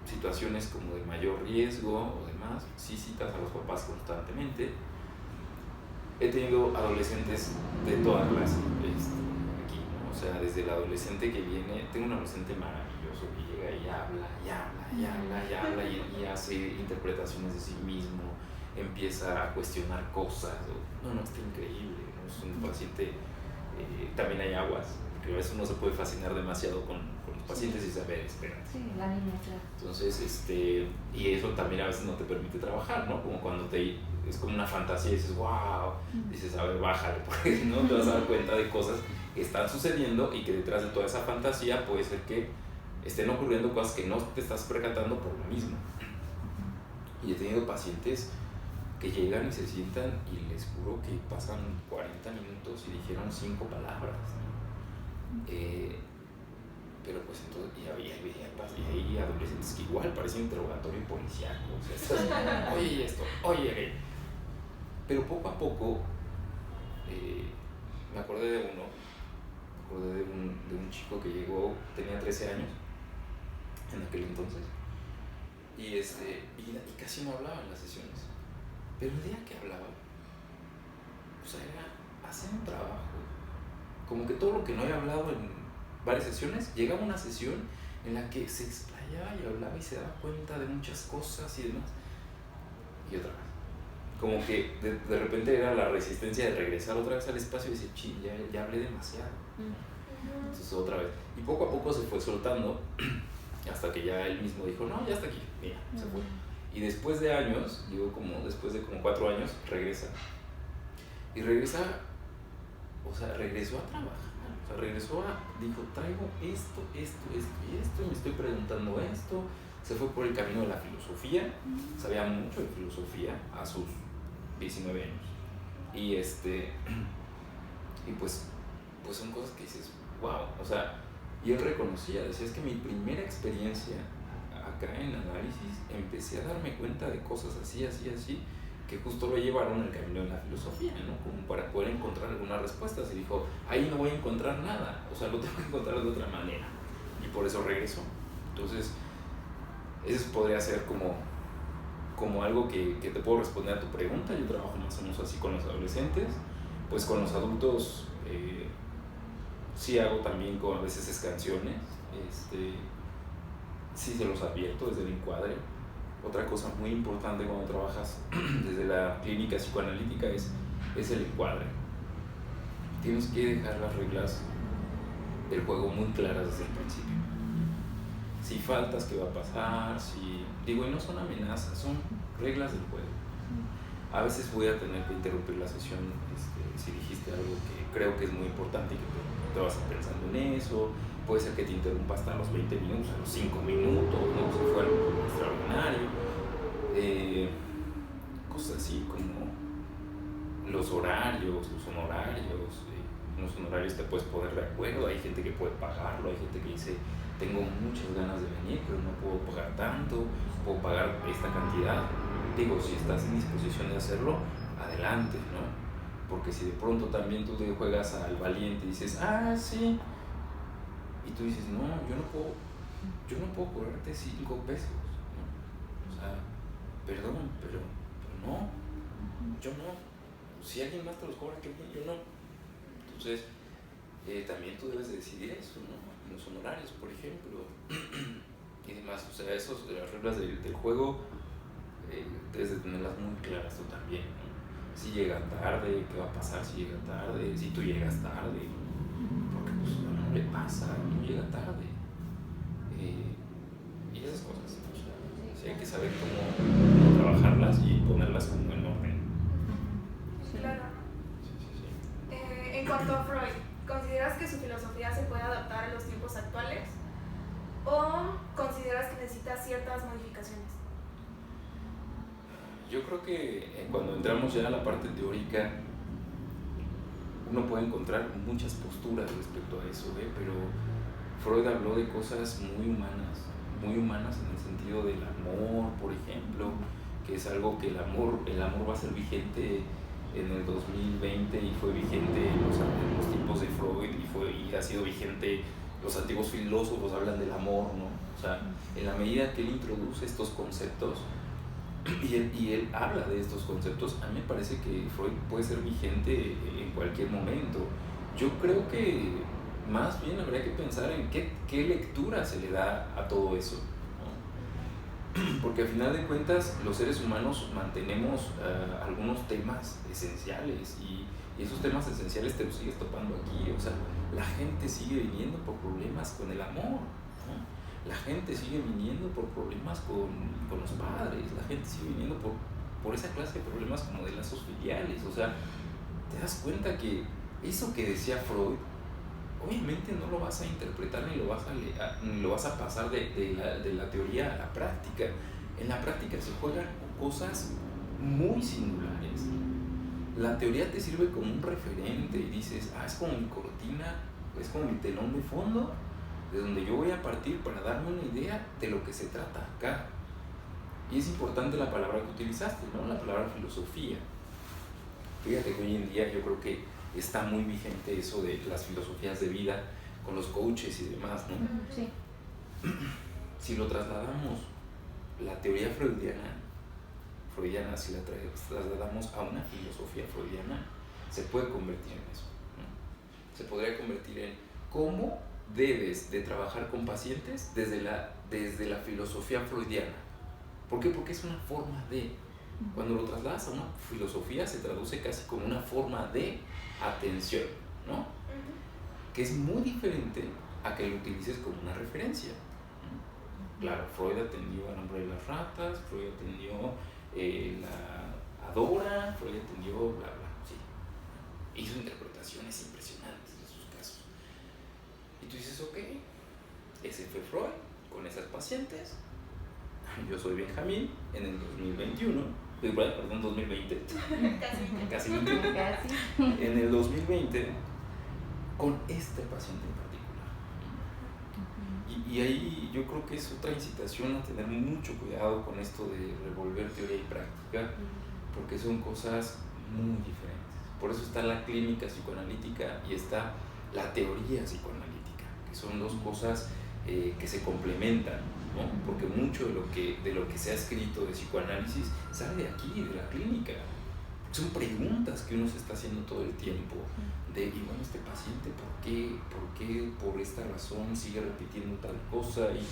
situaciones como de mayor riesgo o demás, sí citas a los papás constantemente. He tenido adolescentes de toda clase aquí, ¿no? O sea, desde el adolescente que viene, tengo un adolescente maravilloso que llega y habla y hace interpretaciones de sí mismo, empieza a cuestionar cosas. No, está increíble, ¿no? Es un paciente, también hay aguas, porque a veces uno se puede fascinar demasiado con los pacientes y saber, espérate. Sí, la niña, claro. Entonces, y eso también a veces no te permite trabajar, ¿no? Como cuando es como una fantasía y dices, wow, dices, a ver, bájale, porque no te vas a dar cuenta de cosas que están sucediendo y que detrás de toda esa fantasía puede ser que estén ocurriendo cosas que no te estás percatando por lo mismo. Y he tenido pacientes que llegan y se sientan y les juro que pasan 40 minutos y dijeron 5 palabras, ¿no? Pero pues entonces, y hay adolescentes que igual parece un interrogatorio policíaco, o sea, estás, oye esto, oye, pero poco a poco me acordé de un chico que llegó, tenía 13 años en aquel entonces, y casi no hablaba en las sesiones, pero el día que hablaba, o sea, era hacer un trabajo, como que todo lo que no había hablado en varias sesiones, llegaba a una sesión en la que se explayaba y hablaba y se daba cuenta de muchas cosas y demás, y otra vez, como que de repente era la resistencia de regresar otra vez al espacio y decir, ya hablé demasiado. Entonces otra vez, y poco a poco se fue soltando hasta que ya él mismo dijo, no, ya está aquí, mira, se fue. Y después de años, después de como 4 años, regresa, regresó a trabajar. O sea, dijo, traigo esto y me estoy preguntando esto. Se fue por el camino de la filosofía, sabía mucho de filosofía a sus 19 años. Y pues son cosas que dices, wow. O sea, y él reconocía, decía, es que mi primera experiencia acá en análisis, empecé a darme cuenta de cosas así, que justo lo llevaron al camino de la filosofía, ¿no? Como para poder encontrar algunas respuestas, y dijo, ahí no voy a encontrar nada, o sea, lo tengo que encontrar de otra manera, y por eso regresó. Entonces, eso podría ser como algo que te puedo responder a tu pregunta. Yo trabajo más o menos así con los adolescentes, pues con los adultos sí hago también a veces escanciones, sí se los advierto desde el encuadre. Otra cosa muy importante cuando trabajas desde la clínica psicoanalítica es el encuadre. Tienes que dejar las reglas del juego muy claras desde el principio. Si faltas, ¿qué va a pasar? Y no son amenazas, son reglas del juego. A veces voy a tener que interrumpir la sesión si dijiste algo que creo que es muy importante y que te vas a estar pensando en eso. Puede ser que te interrumpa hasta los 20 minutos, a los 5 minutos, ¿no? Si fue algo extraordinario. Cosas así como los horarios, los honorarios. Los honorarios te puedes poner de acuerdo. Hay gente que puede pagarlo, hay gente que dice, tengo muchas ganas de venir, pero no puedo pagar tanto, puedo pagar esta cantidad. Digo, si estás en disposición de hacerlo, adelante, ¿no? Porque si de pronto también tú te juegas al valiente y dices, sí, y tú dices, no, yo no puedo cobrarte 5 pesos, ¿no? O sea, perdón, pero no, yo no. Si alguien más te los cobra, que bien, yo no. Entonces, también tú debes de decidir eso, ¿no? Los honorarios, por ejemplo, y demás. O sea, las reglas del juego debes de tenerlas muy claras tú también, ¿no? Si llega tarde, ¿qué va a pasar si llega tarde? Si tú llegas tarde, porque pues no le pasa, no llega tarde. Y esas cosas, ¿no? O sea, sí hay que saber cómo trabajarlas y ponerlas como en orden. Claro. Sí. En cuanto a Freud, ¿consideras que su filosofía se puede adaptar a los tiempos actuales? ¿O consideras que necesita ciertas modificaciones? Yo creo que cuando entramos ya a la parte teórica, uno puede encontrar muchas posturas respecto a eso, pero Freud habló de cosas muy humanas en el sentido del amor, por ejemplo, que es algo que el amor va a ser vigente en el 2020 y fue vigente en los tiempos de Freud y ha sido vigente. Los antiguos filósofos hablan del amor, ¿no? O sea, en la medida que él introduce estos conceptos y él habla de estos conceptos, a mí me parece que Freud puede ser vigente en cualquier momento. Yo creo que más bien habría que pensar en qué lectura se le da a todo eso, ¿no? Porque al final de cuentas los seres humanos mantenemos algunos temas esenciales y esos temas esenciales te los sigues topando aquí. O sea, la gente sigue viniendo por problemas con el amor, ¿no? La gente sigue viniendo por problemas con los padres, la gente sigue viniendo por esa clase de problemas como de lazos filiales. O sea, te das cuenta que eso que decía Freud, obviamente no lo vas a interpretar ni lo vas a pasar de la teoría a la práctica. En la práctica se juegan cosas muy singulares. La teoría te sirve como un referente y dices, es como mi cortina, es como mi telón de fondo, de donde yo voy a partir para darme una idea de lo que se trata acá. Y es importante la palabra que utilizaste, ¿no? La palabra filosofía. Fíjate que hoy en día yo creo que está muy vigente eso de las filosofías de vida con los coaches y demás, ¿no? Sí. Si lo trasladamos, la teoría freudiana, si la trasladamos a una filosofía freudiana, se puede convertir en eso, ¿no? Se podría convertir en cómo debes de trabajar con pacientes desde la filosofía freudiana. ¿Por qué? Porque es una forma de... Cuando lo trasladas a una filosofía se traduce casi como una forma de atención, ¿no? Que es muy diferente a que lo utilices como una referencia. Claro, Freud atendió al hombre de las ratas, Freud atendió la Adora, Freud atendió bla bla, sí. Hizo interpretaciones impresionantes de sus casos. Y tú dices, ok, ese fue Freud con esas pacientes. Yo soy Benjamín en el 2021, perdón, 2020. Casi 21. En el 2020, con este paciente en particular. Y ahí yo creo que es otra incitación a tener mucho cuidado con esto de revolver teoría y práctica, porque son cosas muy diferentes. Por eso está la clínica psicoanalítica y está la teoría psicoanalítica, que son dos cosas que se complementan, ¿no? Porque mucho de lo que se ha escrito de psicoanálisis sale de aquí, de la clínica. Son preguntas que uno se está haciendo todo el tiempo, y bueno, este paciente, ¿por qué por esta razón sigue repitiendo tal cosa? Y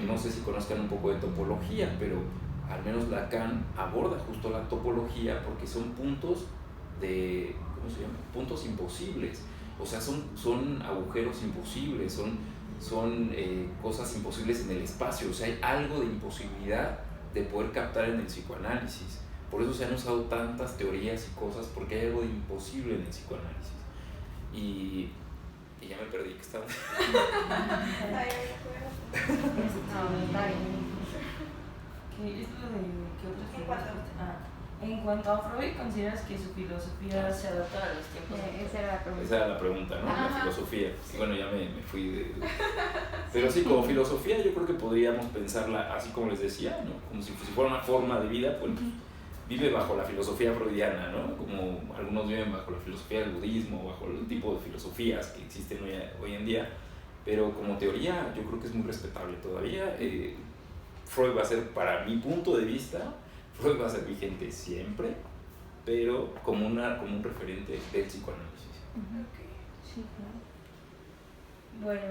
no sé si conozcan un poco de topología, pero al menos Lacan aborda justo la topología porque son puntos ¿cómo se llama? Puntos imposibles. O sea, son agujeros imposibles, son cosas imposibles en el espacio. O sea, hay algo de imposibilidad de poder captar en el psicoanálisis. Por eso se han usado tantas teorías y cosas, porque hay algo de imposible en el psicoanálisis. Y ya me perdí, ¿qué estaba? ¿Qué es lo de qué otras filosofías? En cuanto a Freud, ¿consideras que su filosofía se adapta a los tiempos? Esa era la pregunta. Esa era la pregunta, ¿no? Ajá. La filosofía. Y bueno, ya me fui de... Pero sí, como filosofía yo creo que podríamos pensarla así como les decía, ¿no? Como si fuera una forma de vida, pues vive bajo la filosofía freudiana, ¿no? Como algunos viven bajo la filosofía del budismo, bajo el tipo de filosofías que existen hoy en día. Pero como teoría yo creo que es muy respetable todavía. Freud va a ser, para mi punto de vista, Freud va a ser vigente siempre, pero como un referente del psicoanálisis. Sí, claro. Bueno,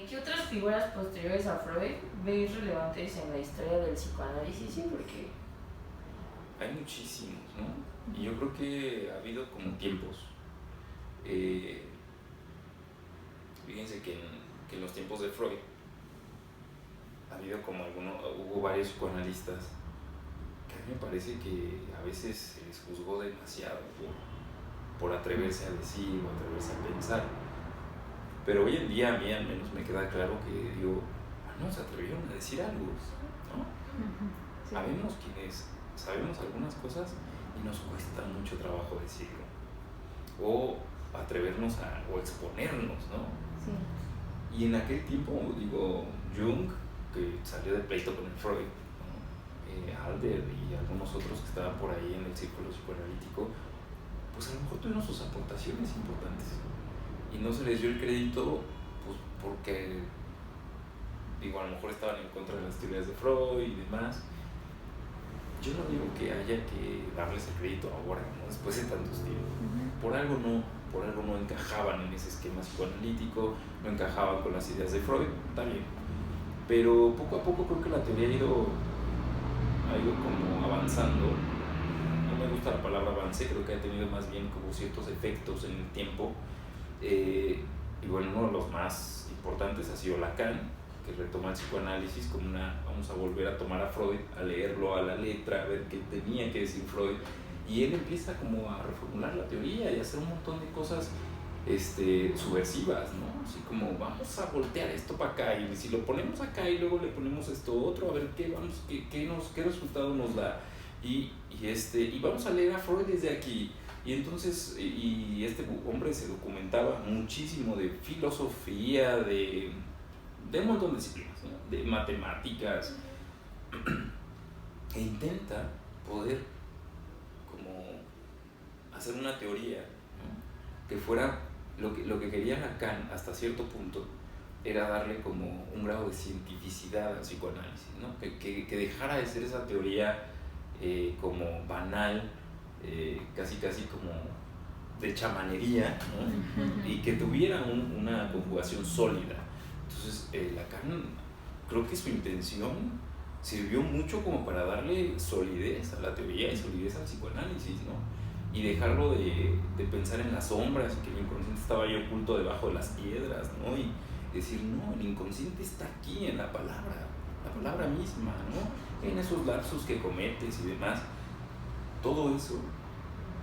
¿qué otras figuras posteriores a Freud veis relevantes en la historia del psicoanálisis y por qué? Hay muchísimos, ¿no? Y yo creo que ha habido como tiempos. Fíjense que en los tiempos de Freud hubo varios psicoanalistas que a mí me parece que a veces se les juzgó demasiado por atreverse a decir o atreverse a pensar. Pero hoy en día a mí al menos me queda claro que no, se atrevieron a decir algo, ¿no? Sí. Habemos quienes sabemos algunas cosas y nos cuesta mucho trabajo decirlo, o atrevernos o exponernos, ¿no? Sí. Y en aquel tiempo, Jung, que salió de pleito con el Freud, ¿no? Adler y algunos otros que estaban por ahí en el círculo psicoanalítico, pues a lo mejor tuvieron sus aportaciones importantes y no se les dio el crédito, pues porque a lo mejor estaban en contra de las teorías de Freud y demás. Yo no digo que haya que darles el crédito ahora, ¿no? Después de tantos tiempos. Por algo no encajaban en ese esquema psicoanalítico, no encajaban con las ideas de Freud, está bien. Pero poco a poco creo que la teoría ha ido como avanzando. No me gusta la palabra avance, creo que ha tenido más bien como ciertos efectos en el tiempo. Y bueno, uno de los más importantes ha sido Lacan, que retoma el psicoanálisis como vamos a volver a tomar a Freud, a leerlo a la letra, a ver qué tenía que decir Freud, y él empieza como a reformular la teoría y a hacer un montón de cosas subversivas, ¿no? Así como vamos a voltear esto para acá y si lo ponemos acá y luego le ponemos esto otro, a ver qué resultado nos da, y vamos a leer a Freud desde aquí. Y entonces, y este hombre se documentaba muchísimo de filosofía, de un montón de disciplinas, ¿no? De matemáticas, e intenta poder como hacer una teoría, ¿no? Que fuera lo que quería Lacan hasta cierto punto, era darle como un grado de cientificidad al psicoanálisis, ¿no? Que dejara de ser esa teoría como banal, casi como de chamanería, ¿no? Y que tuviera una conjugación sólida. Entonces Lacan, creo que su intención sirvió mucho como para darle solidez a la teoría y solidez al psicoanálisis, ¿no? Y dejarlo de pensar en las sombras y que el inconsciente estaba ahí oculto debajo de las piedras, ¿no? Y decir, no, el inconsciente está aquí en la palabra misma, ¿no? En esos lapsus que cometes y demás. Todo eso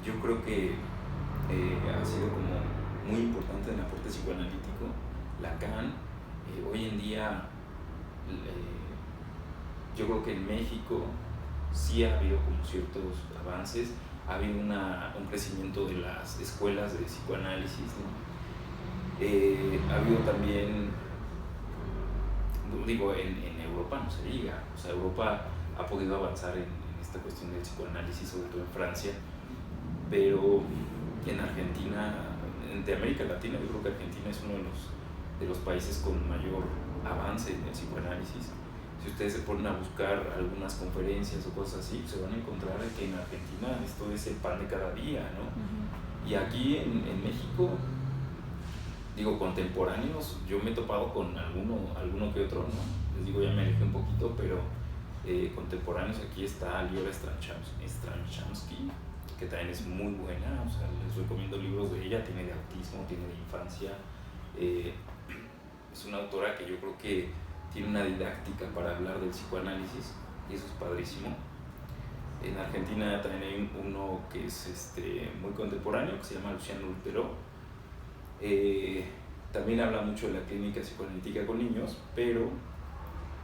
yo creo que ha sido como muy importante en el aporte psicoanalítico. Lacan, hoy en día yo creo que en México sí ha habido como ciertos avances, ha habido un crecimiento de las escuelas de psicoanálisis, ¿no? Ha habido también, en Europa no se diga, o sea, Europa ha podido avanzar en esta cuestión del psicoanálisis, sobre todo en Francia, pero en Argentina, de América Latina, yo creo que Argentina es uno de los países con mayor avance en el psicoanálisis. Si ustedes se ponen a buscar algunas conferencias o cosas así, se van a encontrar que en Argentina esto es el pan de cada día, ¿no? Y aquí en México, digo, contemporáneos, yo me he topado con alguno que otro, ¿no? Les digo, ya me alejé un poquito, pero contemporáneos aquí está Liora Stranchansky, que también es muy buena, o sea, les recomiendo libros de ella, tiene de autismo, tiene de infancia, es una autora que yo creo que tiene una didáctica para hablar del psicoanálisis y eso es padrísimo. En Argentina también hay uno que es muy contemporáneo, que se llama Luciano Lutero. También habla mucho de la clínica psicoanalítica con niños, pero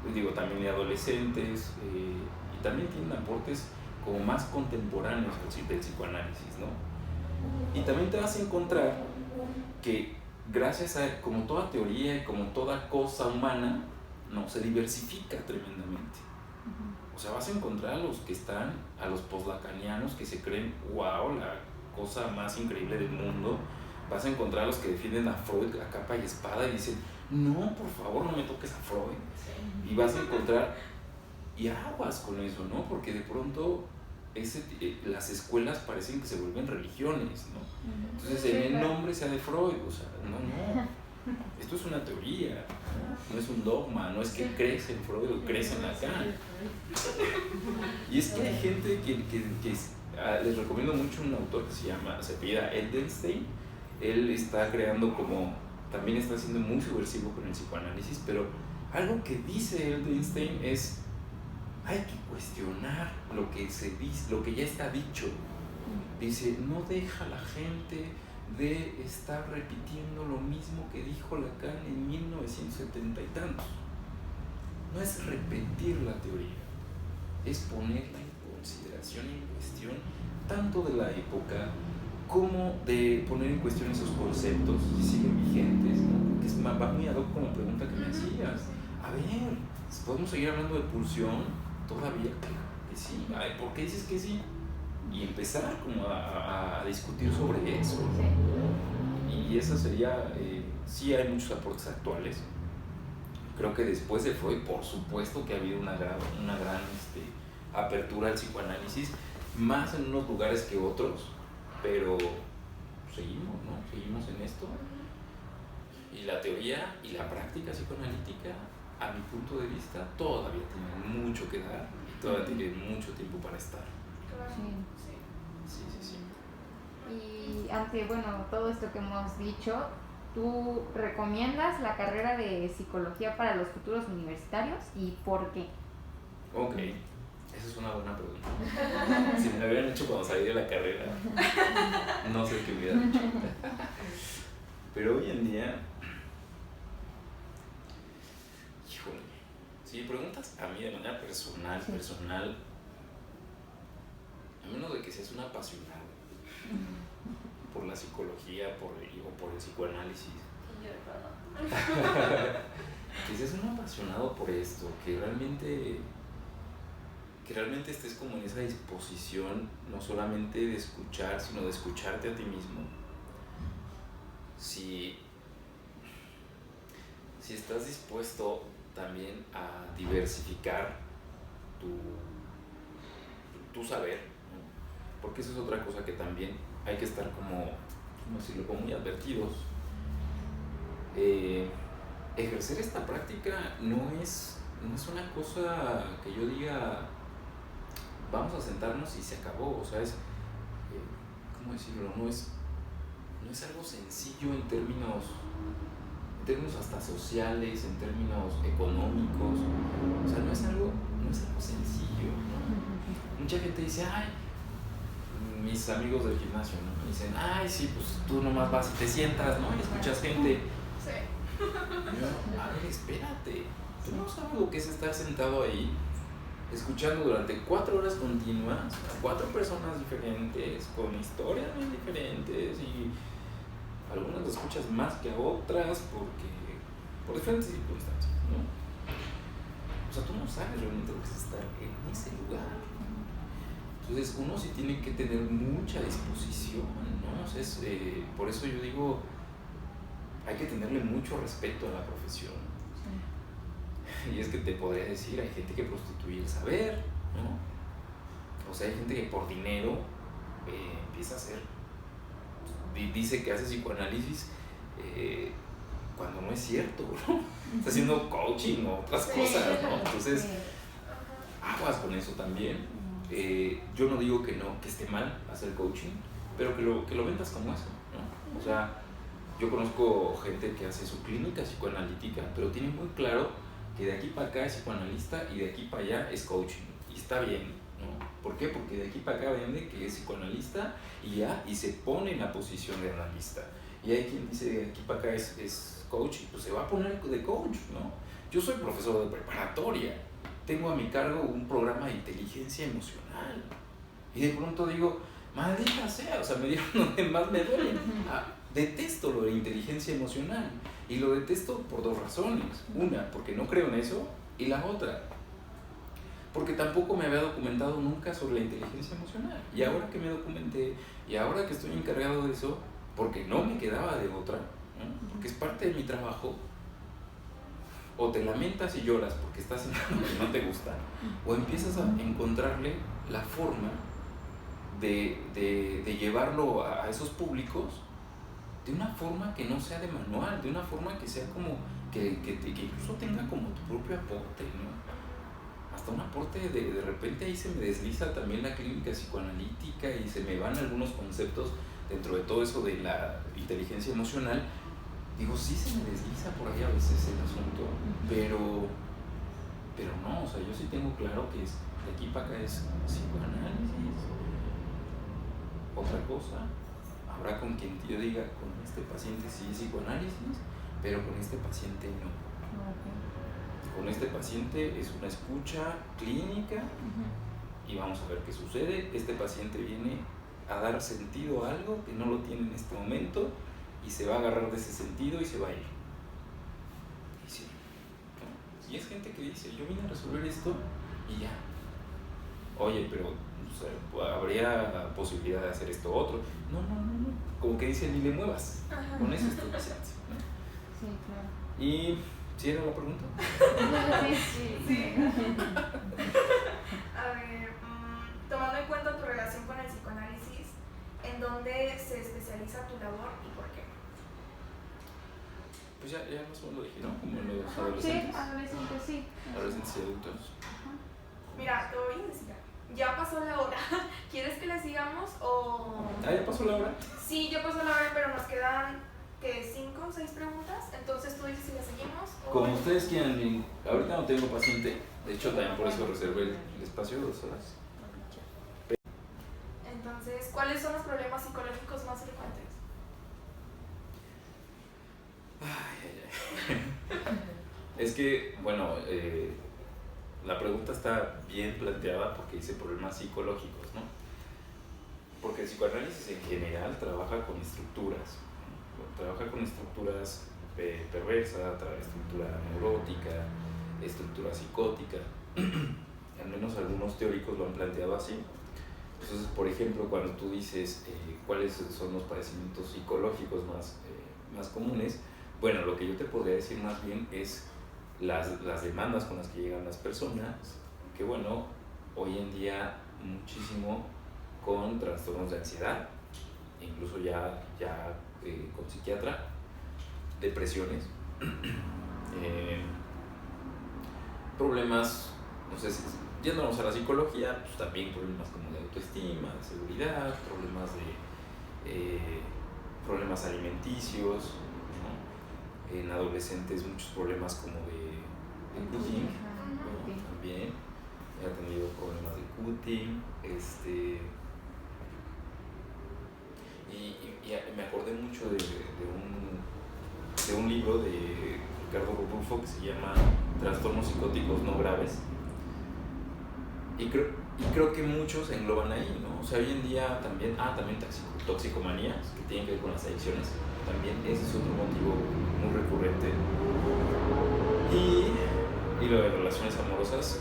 les digo, también de adolescentes, y también tienen aportes como más contemporáneos del psicoanálisis, ¿no? Y también te vas a encontrar que gracias a, como toda teoría y como toda cosa humana, no, se diversifica tremendamente. O sea, vas a encontrar a los poslacanianos que se creen, wow, la cosa más increíble del mundo. Vas a encontrar a los que defienden a Freud a capa y espada y dicen, no, por favor, no me toques a Freud. Y vas a encontrar, y aguas con eso, ¿no? Porque de pronto las escuelas parecen que se vuelven religiones, ¿no? Entonces, en el nombre sea de Freud, o sea, no. Esto es una teoría, no es un dogma, no es que crees en Freud o crees en Lacan. Y es que hay gente que les recomiendo mucho un autor que se apellida Eldenstein. Él está creando también está siendo muy subversivo con el psicoanálisis, pero algo que dice Eldenstein es, hay que cuestionar lo que se dice, lo que ya está dicho. Dice, no deja a la gente de estar repitiendo lo mismo que dijo Lacan en 1970 y tantos. No es repetir la teoría, es ponerla en consideración y en cuestión tanto de la época como de poner en cuestión esos conceptos si siguen vigentes, ¿no? Porque va muy ad hoc con la pregunta que me hacías. A ver, ¿podemos seguir hablando de pulsión todavía? Claro que sí. A ver, ¿por qué dices que sí? Y empezar como a discutir sobre eso, ¿no? Y eso sería, sí hay muchos aportes actuales. Creo que después de Freud, por supuesto que ha habido una gran apertura al psicoanálisis, más en unos lugares que otros, pero seguimos, ¿no? Seguimos en esto. Y la teoría y la práctica psicoanalítica, a mi punto de vista, todavía tienen mucho que dar y todavía tienen mucho tiempo para estar. Sí. Y ante, todo esto que hemos dicho, ¿tú recomiendas la carrera de psicología para los futuros universitarios y por qué? Ok, esa es una buena pregunta. Si me la hubieran hecho cuando salí de la carrera, no sé qué hubiera hecho. Pero hoy en día, híjole, si me preguntas a mí de manera personal, a menos de que seas un apasionado por la psicología o por el psicoanálisis, que seas un apasionado por esto, que realmente estés como en esa disposición no solamente de escuchar, sino de escucharte a ti mismo. Si estás dispuesto también a diversificar tu saber, ¿no? Porque eso es otra como que también hay que estar como muy advertidos. Ejercer esta práctica no es una cosa que yo diga vamos a sentarnos y se acabó, o sea, es ¿cómo decirlo? No es algo sencillo en términos hasta sociales, en términos económicos, o sea, no es algo sencillo, ¿no? Mucha gente dice, ay, mis amigos del gimnasio, ¿no? Dicen, ay, sí, pues tú nomás vas y te sientas, ¿no? Y escuchas gente. Sí. Yo, a ver, espérate, tú no sabes lo que es estar sentado ahí, escuchando durante 4 horas continuas a 4 personas diferentes, con historias muy diferentes, y algunas las escuchas más que a otras por diferentes circunstancias, ¿no? O sea, tú no sabes realmente lo que es estar en ese lugar. Entonces uno sí tiene que tener mucha disposición, ¿no? O sea, por eso yo digo, hay que tenerle mucho respeto a la profesión. Y es que te podría decir, hay gente que prostituye el saber, ¿no? O sea, hay gente que por dinero empieza a hacer, dice que hace psicoanálisis cuando no es cierto, ¿no? Está haciendo coaching o otras cosas, ¿no? Entonces, aguas con eso también. Yo no digo que esté mal hacer coaching, pero que lo vendas como eso, ¿no? O sea, yo conozco gente que hace su clínica psicoanalítica, pero tiene muy claro que de aquí para acá es psicoanalista y de aquí para allá es coaching. Y está bien, ¿no? ¿Por qué? Porque de aquí para acá vende que es psicoanalista y se pone en la posición de analista. Y hay quien dice de aquí para acá es coach, y pues se va a poner de coach, ¿no? Yo soy profesor de preparatoria, tengo a mi cargo un programa de inteligencia emocional. Y de pronto digo, maldita sea, o sea, me dieron donde más me duele. Detesto lo de inteligencia emocional. Y lo detesto por dos razones. Una, porque no creo en eso. Y la otra, porque tampoco me había documentado nunca sobre la inteligencia emocional. Y ahora que me documenté, y ahora que estoy encargado de eso, porque no me quedaba de otra, ¿no? Porque es parte de mi trabajo, o te lamentas y lloras porque estás en algo que no te gusta, o empiezas a encontrarle la forma de llevarlo a esos públicos de una forma que no sea de manual, de una forma que sea como, que incluso tenga como tu propio aporte, ¿no? Hasta un aporte de repente ahí se me desliza también la clínica psicoanalítica y se me van algunos conceptos dentro de todo eso de la inteligencia emocional. Digo, sí se me desliza por ahí a veces el asunto, pero no, o sea, yo sí tengo claro que de aquí para acá es psicoanálisis. Otra cosa, habrá con quien yo diga, con este paciente sí es psicoanálisis, pero con este paciente no. Con este paciente es una escucha clínica y vamos a ver qué sucede. Este paciente viene a dar sentido a algo que no lo tiene en este momento y se va a agarrar de ese sentido y se va a ir. Y sí, ¿no? Y es gente que dice, yo vine a resolver esto y ya. Oye, pero o sea, habría posibilidad de hacer esto otro. No. Como que dicen, ni le muevas. Con eso estoy paciente, ¿no? Sí, claro. Y ¿sí era la pregunta? Sí. A ver, tomando en cuenta tu relación con el psicoanálisis, ¿en dónde se especializa tu labor y por qué? Pues ya más o menos lo dije, ¿no? Como en los adolescentes. Sí, adolescentes, sí. Adolescentes y adultos. Mira, te voy a decir, ya pasó la hora. ¿Quieres que le sigamos o...? ¿Ya pasó la hora? Sí, ya pasó la hora, pero nos quedan, ¿qué? 5 o 6 preguntas. Entonces tú dices si le seguimos o... Como ustedes quieran. Ahorita no tengo paciente. De hecho, también por eso reservé el espacio de 2 horas. Entonces, ¿cuáles son los problemas psicológicos más frecuentes? Es que, bueno, la pregunta está bien planteada porque dice problemas psicológicos, ¿no? Porque el psicoanálisis en general trabaja con estructuras, ¿no? Trabaja con estructuras perversas, estructura neurótica, estructura psicótica. Al menos algunos teóricos lo han planteado así. Entonces, por ejemplo, cuando tú dices cuáles son los padecimientos psicológicos más comunes, bueno, lo que yo te podría decir más bien es las demandas con las que llegan las personas, que bueno, hoy en día muchísimo con trastornos de ansiedad, incluso ya con psiquiatra, depresiones, problemas, no sé si yéndonos a la psicología, pues también problemas como de autoestima, de seguridad, problemas alimenticios, ¿no? En adolescentes muchos problemas como de cutting, ¿no? También he tenido problemas de cutting, y me acordé mucho de un libro de Ricardo Rufo que se llama Trastornos psicóticos no graves. Y creo que muchos se engloban ahí, ¿no? O sea, hoy en día también toxicomanías, que tienen que ver con las adicciones, también ese es otro motivo muy recurrente. Y lo de relaciones amorosas,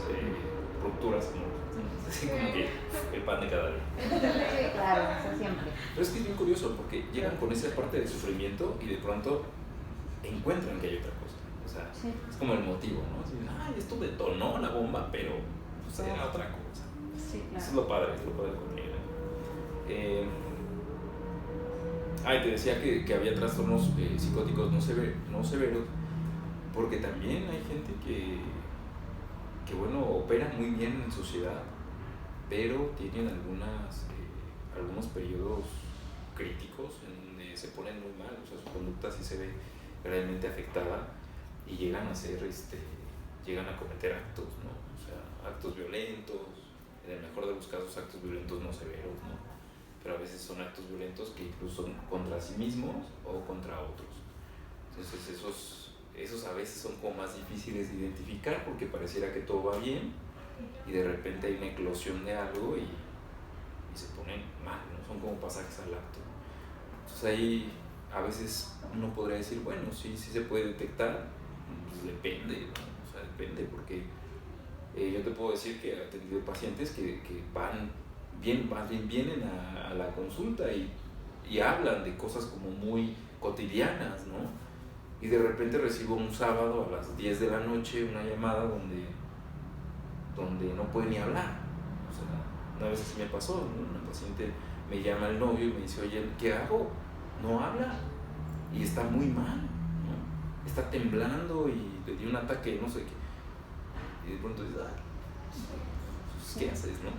rupturas amorosas. Así como que el pan de cada día. Sí, claro, eso siempre. Pero es que es bien curioso porque llegan con esa parte de sufrimiento y de pronto encuentran que hay otra cosa. O sea, Sí. es como el motivo, ¿no? Así, ay, esto detonó la bomba, pero pues, era otra cosa. Sí, Eso es claro. lo padre con ella. Te decía que había trastornos psicóticos no severos, porque también hay gente que bueno, opera muy bien en sociedad, pero tienen algunos periodos críticos en donde se ponen muy mal, o sea, su conducta sí se ve realmente afectada y llegan a cometer actos, ¿no? O sea, actos violentos, en el mejor de los casos actos violentos no severos, ¿no? Pero a veces son actos violentos que incluso son contra sí mismos o contra otros. Entonces esos a veces son como más difíciles de identificar porque pareciera que todo va bien y de repente hay una eclosión de algo y se ponen mal, ¿no? Son como pasajes al acto. Entonces ahí a veces uno podría decir, bueno, sí se puede detectar, pues depende, ¿no? O sea, depende porque yo te puedo decir que he tenido pacientes que vienen a la consulta y hablan de cosas como muy cotidianas, ¿no? Y de repente recibo un sábado a las 10 de la noche una llamada donde no puede ni hablar. O sea, una vez así me pasó, ¿no? Una paciente me llama el novio y me dice, oye, ¿qué hago? No habla y está muy mal, ¿no? Está temblando y le dio un ataque, no sé qué. Y de pronto dices, pues, ¿qué haces, no?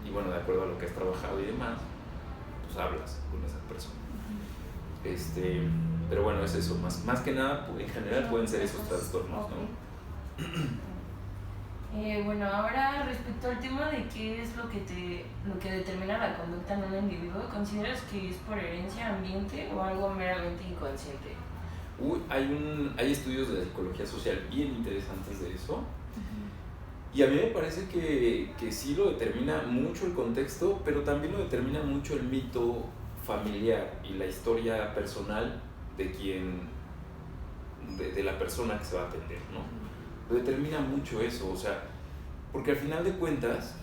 Y bueno, de acuerdo a lo que has trabajado y demás, pues hablas con esa persona. Pero bueno, es eso, más que nada, en general pueden ser esos trastornos, ¿no? Bueno, ahora respecto al tema de qué es lo que determina la conducta en un individuo, ¿consideras que es por herencia, ambiente o algo meramente inconsciente? Hay estudios de la psicología social bien interesantes de eso. Y a mí me parece que sí lo determina mucho el contexto, pero también lo determina mucho el mito familiar y la historia personal de la persona que se va a atender, ¿no? Lo determina mucho eso, o sea, porque al final de cuentas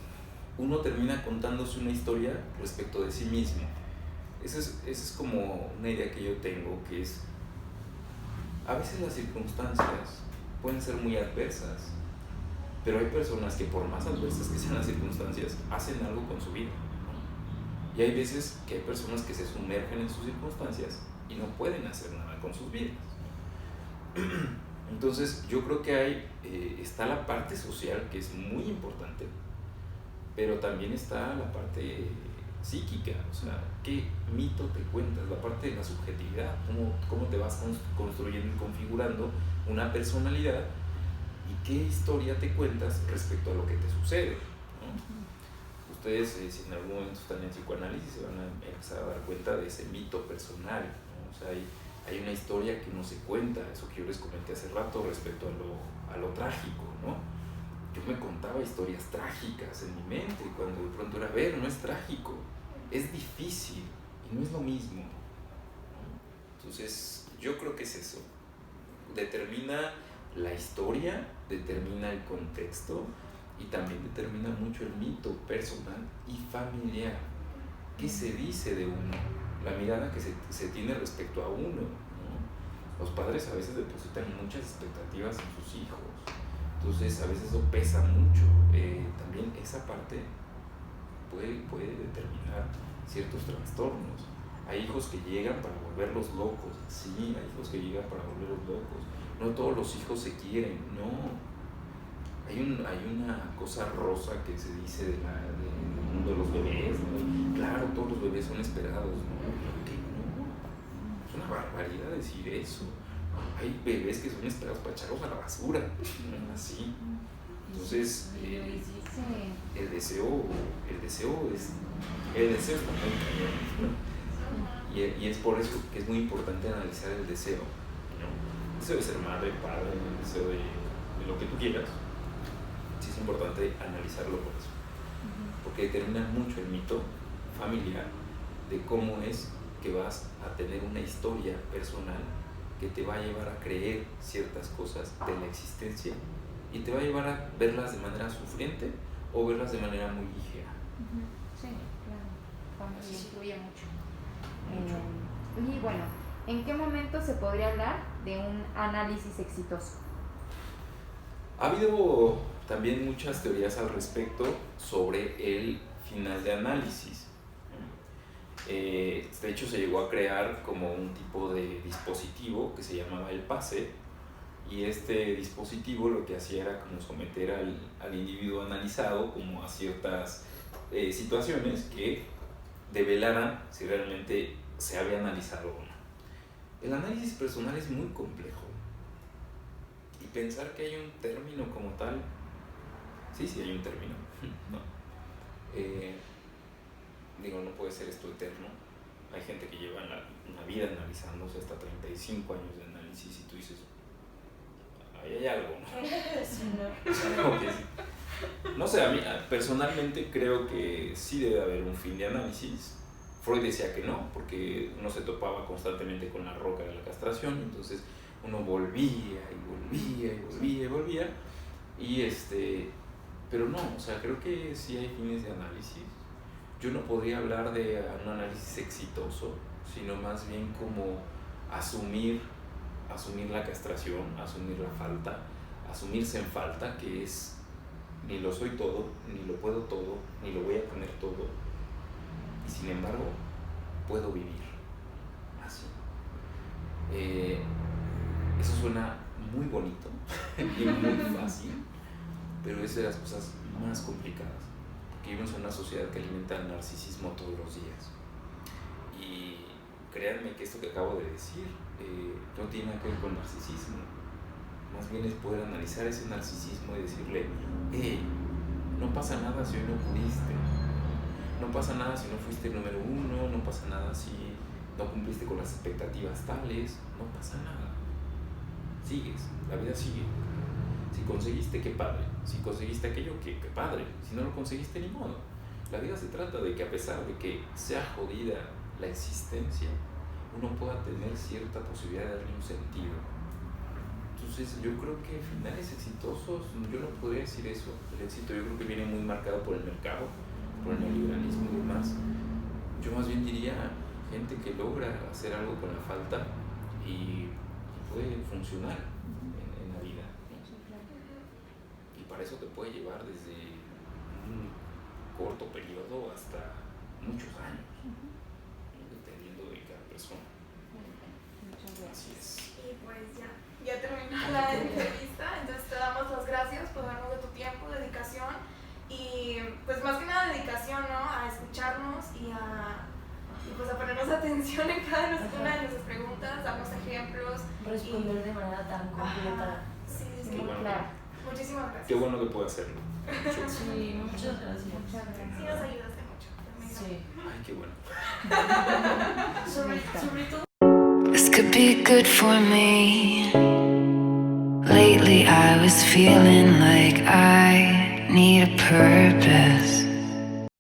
uno termina contándose una historia respecto de sí mismo. Esa es como una idea que yo tengo, que es, a veces las circunstancias pueden ser muy adversas, pero hay personas que por más adversas que sean las circunstancias, hacen algo con su vida, ¿no? Y hay veces que hay personas que se sumergen en sus circunstancias y no pueden hacer nada con sus vidas. Entonces yo creo que está la parte social, que es muy importante, pero también está la parte psíquica, o sea, qué mito te cuentas, la parte de la subjetividad, cómo te vas construyendo y configurando una personalidad y qué historia te cuentas respecto a lo que te sucede, ¿no? Ustedes, si en algún momento están en psicoanálisis, se van a empezar a dar cuenta de ese mito personal, ¿no? O sea, hay una historia que uno se cuenta, eso que yo les comenté hace rato respecto a lo trágico, ¿no? Yo me contaba historias trágicas en mi mente, cuando de pronto era, no es trágico, es difícil y no es lo mismo, ¿no? Entonces, yo creo que es eso, determina la historia, determina el contexto y también determina mucho el mito personal y familiar. ¿Qué se dice de uno? La mirada que se tiene respecto a uno, ¿no? Los padres a veces depositan muchas expectativas en sus hijos, entonces a veces eso pesa mucho. También esa parte puede determinar ciertos trastornos. Hay hijos que llegan para volverlos locos, sí, hay hijos que llegan para volverlos locos. No todos los hijos se quieren, no. Hay una cosa rosa que se dice del mundo de los bebés, ¿no? Claro, todos los bebés son esperados, ¿no? Claro que no. Es una barbaridad decir eso. Hay bebés que son esperados para echarlos a la basura, ¿no? Así. Entonces, el deseo está muy cañón, ¿no? Y es por eso que es muy importante analizar el deseo, ¿no? El deseo de ser madre, padre, el deseo de lo que tú quieras. Sí es importante analizarlo por eso, porque determina mucho el mito familiar de cómo es que vas a tener una historia personal que te va a llevar a creer ciertas cosas de la existencia y te va a llevar a verlas de manera sufriente o verlas de manera muy ligera. Sí, claro, familia Así es. influye mucho. Mucho. Y bueno, ¿en qué momento se podría hablar de un análisis exitoso? Ha habido también muchas teorías al respecto sobre el final de análisis. De hecho, se llegó a crear como un tipo de dispositivo que se llamaba el PASE, y este dispositivo lo que hacía era como someter al individuo analizado como a ciertas situaciones que develaran si realmente se había analizado o no. El análisis personal es muy complejo, y pensar que hay un término como tal, sí hay un término, ¿no? Digo, no puede ser esto eterno. Hay gente que lleva una vida analizándose, hasta 35 años de análisis, y tú dices, ahí hay algo, ¿no? Sí, no. Como que sí. No sé, a mí personalmente creo que sí debe haber un fin de análisis. Freud decía que no, porque uno se topaba constantemente con la roca de la castración, entonces uno volvía y volvía, pero no, o sea, creo que sí hay fines de análisis. Yo no podría hablar de un análisis exitoso, sino más bien como asumir la castración, asumir la falta, asumirse en falta, que es ni lo soy todo, ni lo puedo todo, ni lo voy a tener todo, y sin embargo puedo vivir así. Eso suena muy bonito y muy fácil, pero es de las cosas más complicadas, porque vivimos en una sociedad que alimenta el narcisismo todos los días. Y créanme que esto que acabo de decir no tiene nada que ver con narcisismo. Más bien es poder analizar ese narcisismo y decirle, hey, no pasa nada si hoy no pudiste, no pasa nada si no fuiste el número uno, no pasa nada si no cumpliste con las expectativas tales, no pasa nada. Sigues, la vida sigue. Si conseguiste, qué padre. Si conseguiste aquello, qué padre. Si no lo conseguiste, ni modo. La vida se trata de que, a pesar de que sea jodida la existencia, uno pueda tener cierta posibilidad de darle un sentido. Entonces, yo creo que finales exitosos, yo no podría decir eso. El éxito yo creo que viene muy marcado por el mercado, por el neoliberalismo y demás. Yo más bien diría gente que logra hacer algo con la falta y puede funcionar en la vida. Y para eso te puede llevar desde un corto periodo hasta muchos años, dependiendo de cada persona. Así es. Y pues ya terminó la entrevista, entonces te damos las gracias por darnos de tu tiempo, dedicación y pues más que nada dedicación, ¿no? A escucharnos y pues a ponernos atención en cada una de nuestras preguntas, darnos ejemplos. Responder de manera tan completa. Sí. Muy claro. Muchísimas gracias. Qué bueno que puedo hacerlo. Sí, muchas gracias. Sí, nos ayudaste mucho. También. Sí. Ay, qué bueno. Sobre todo. This could be good for me. Lately I was feeling like I need a purpose.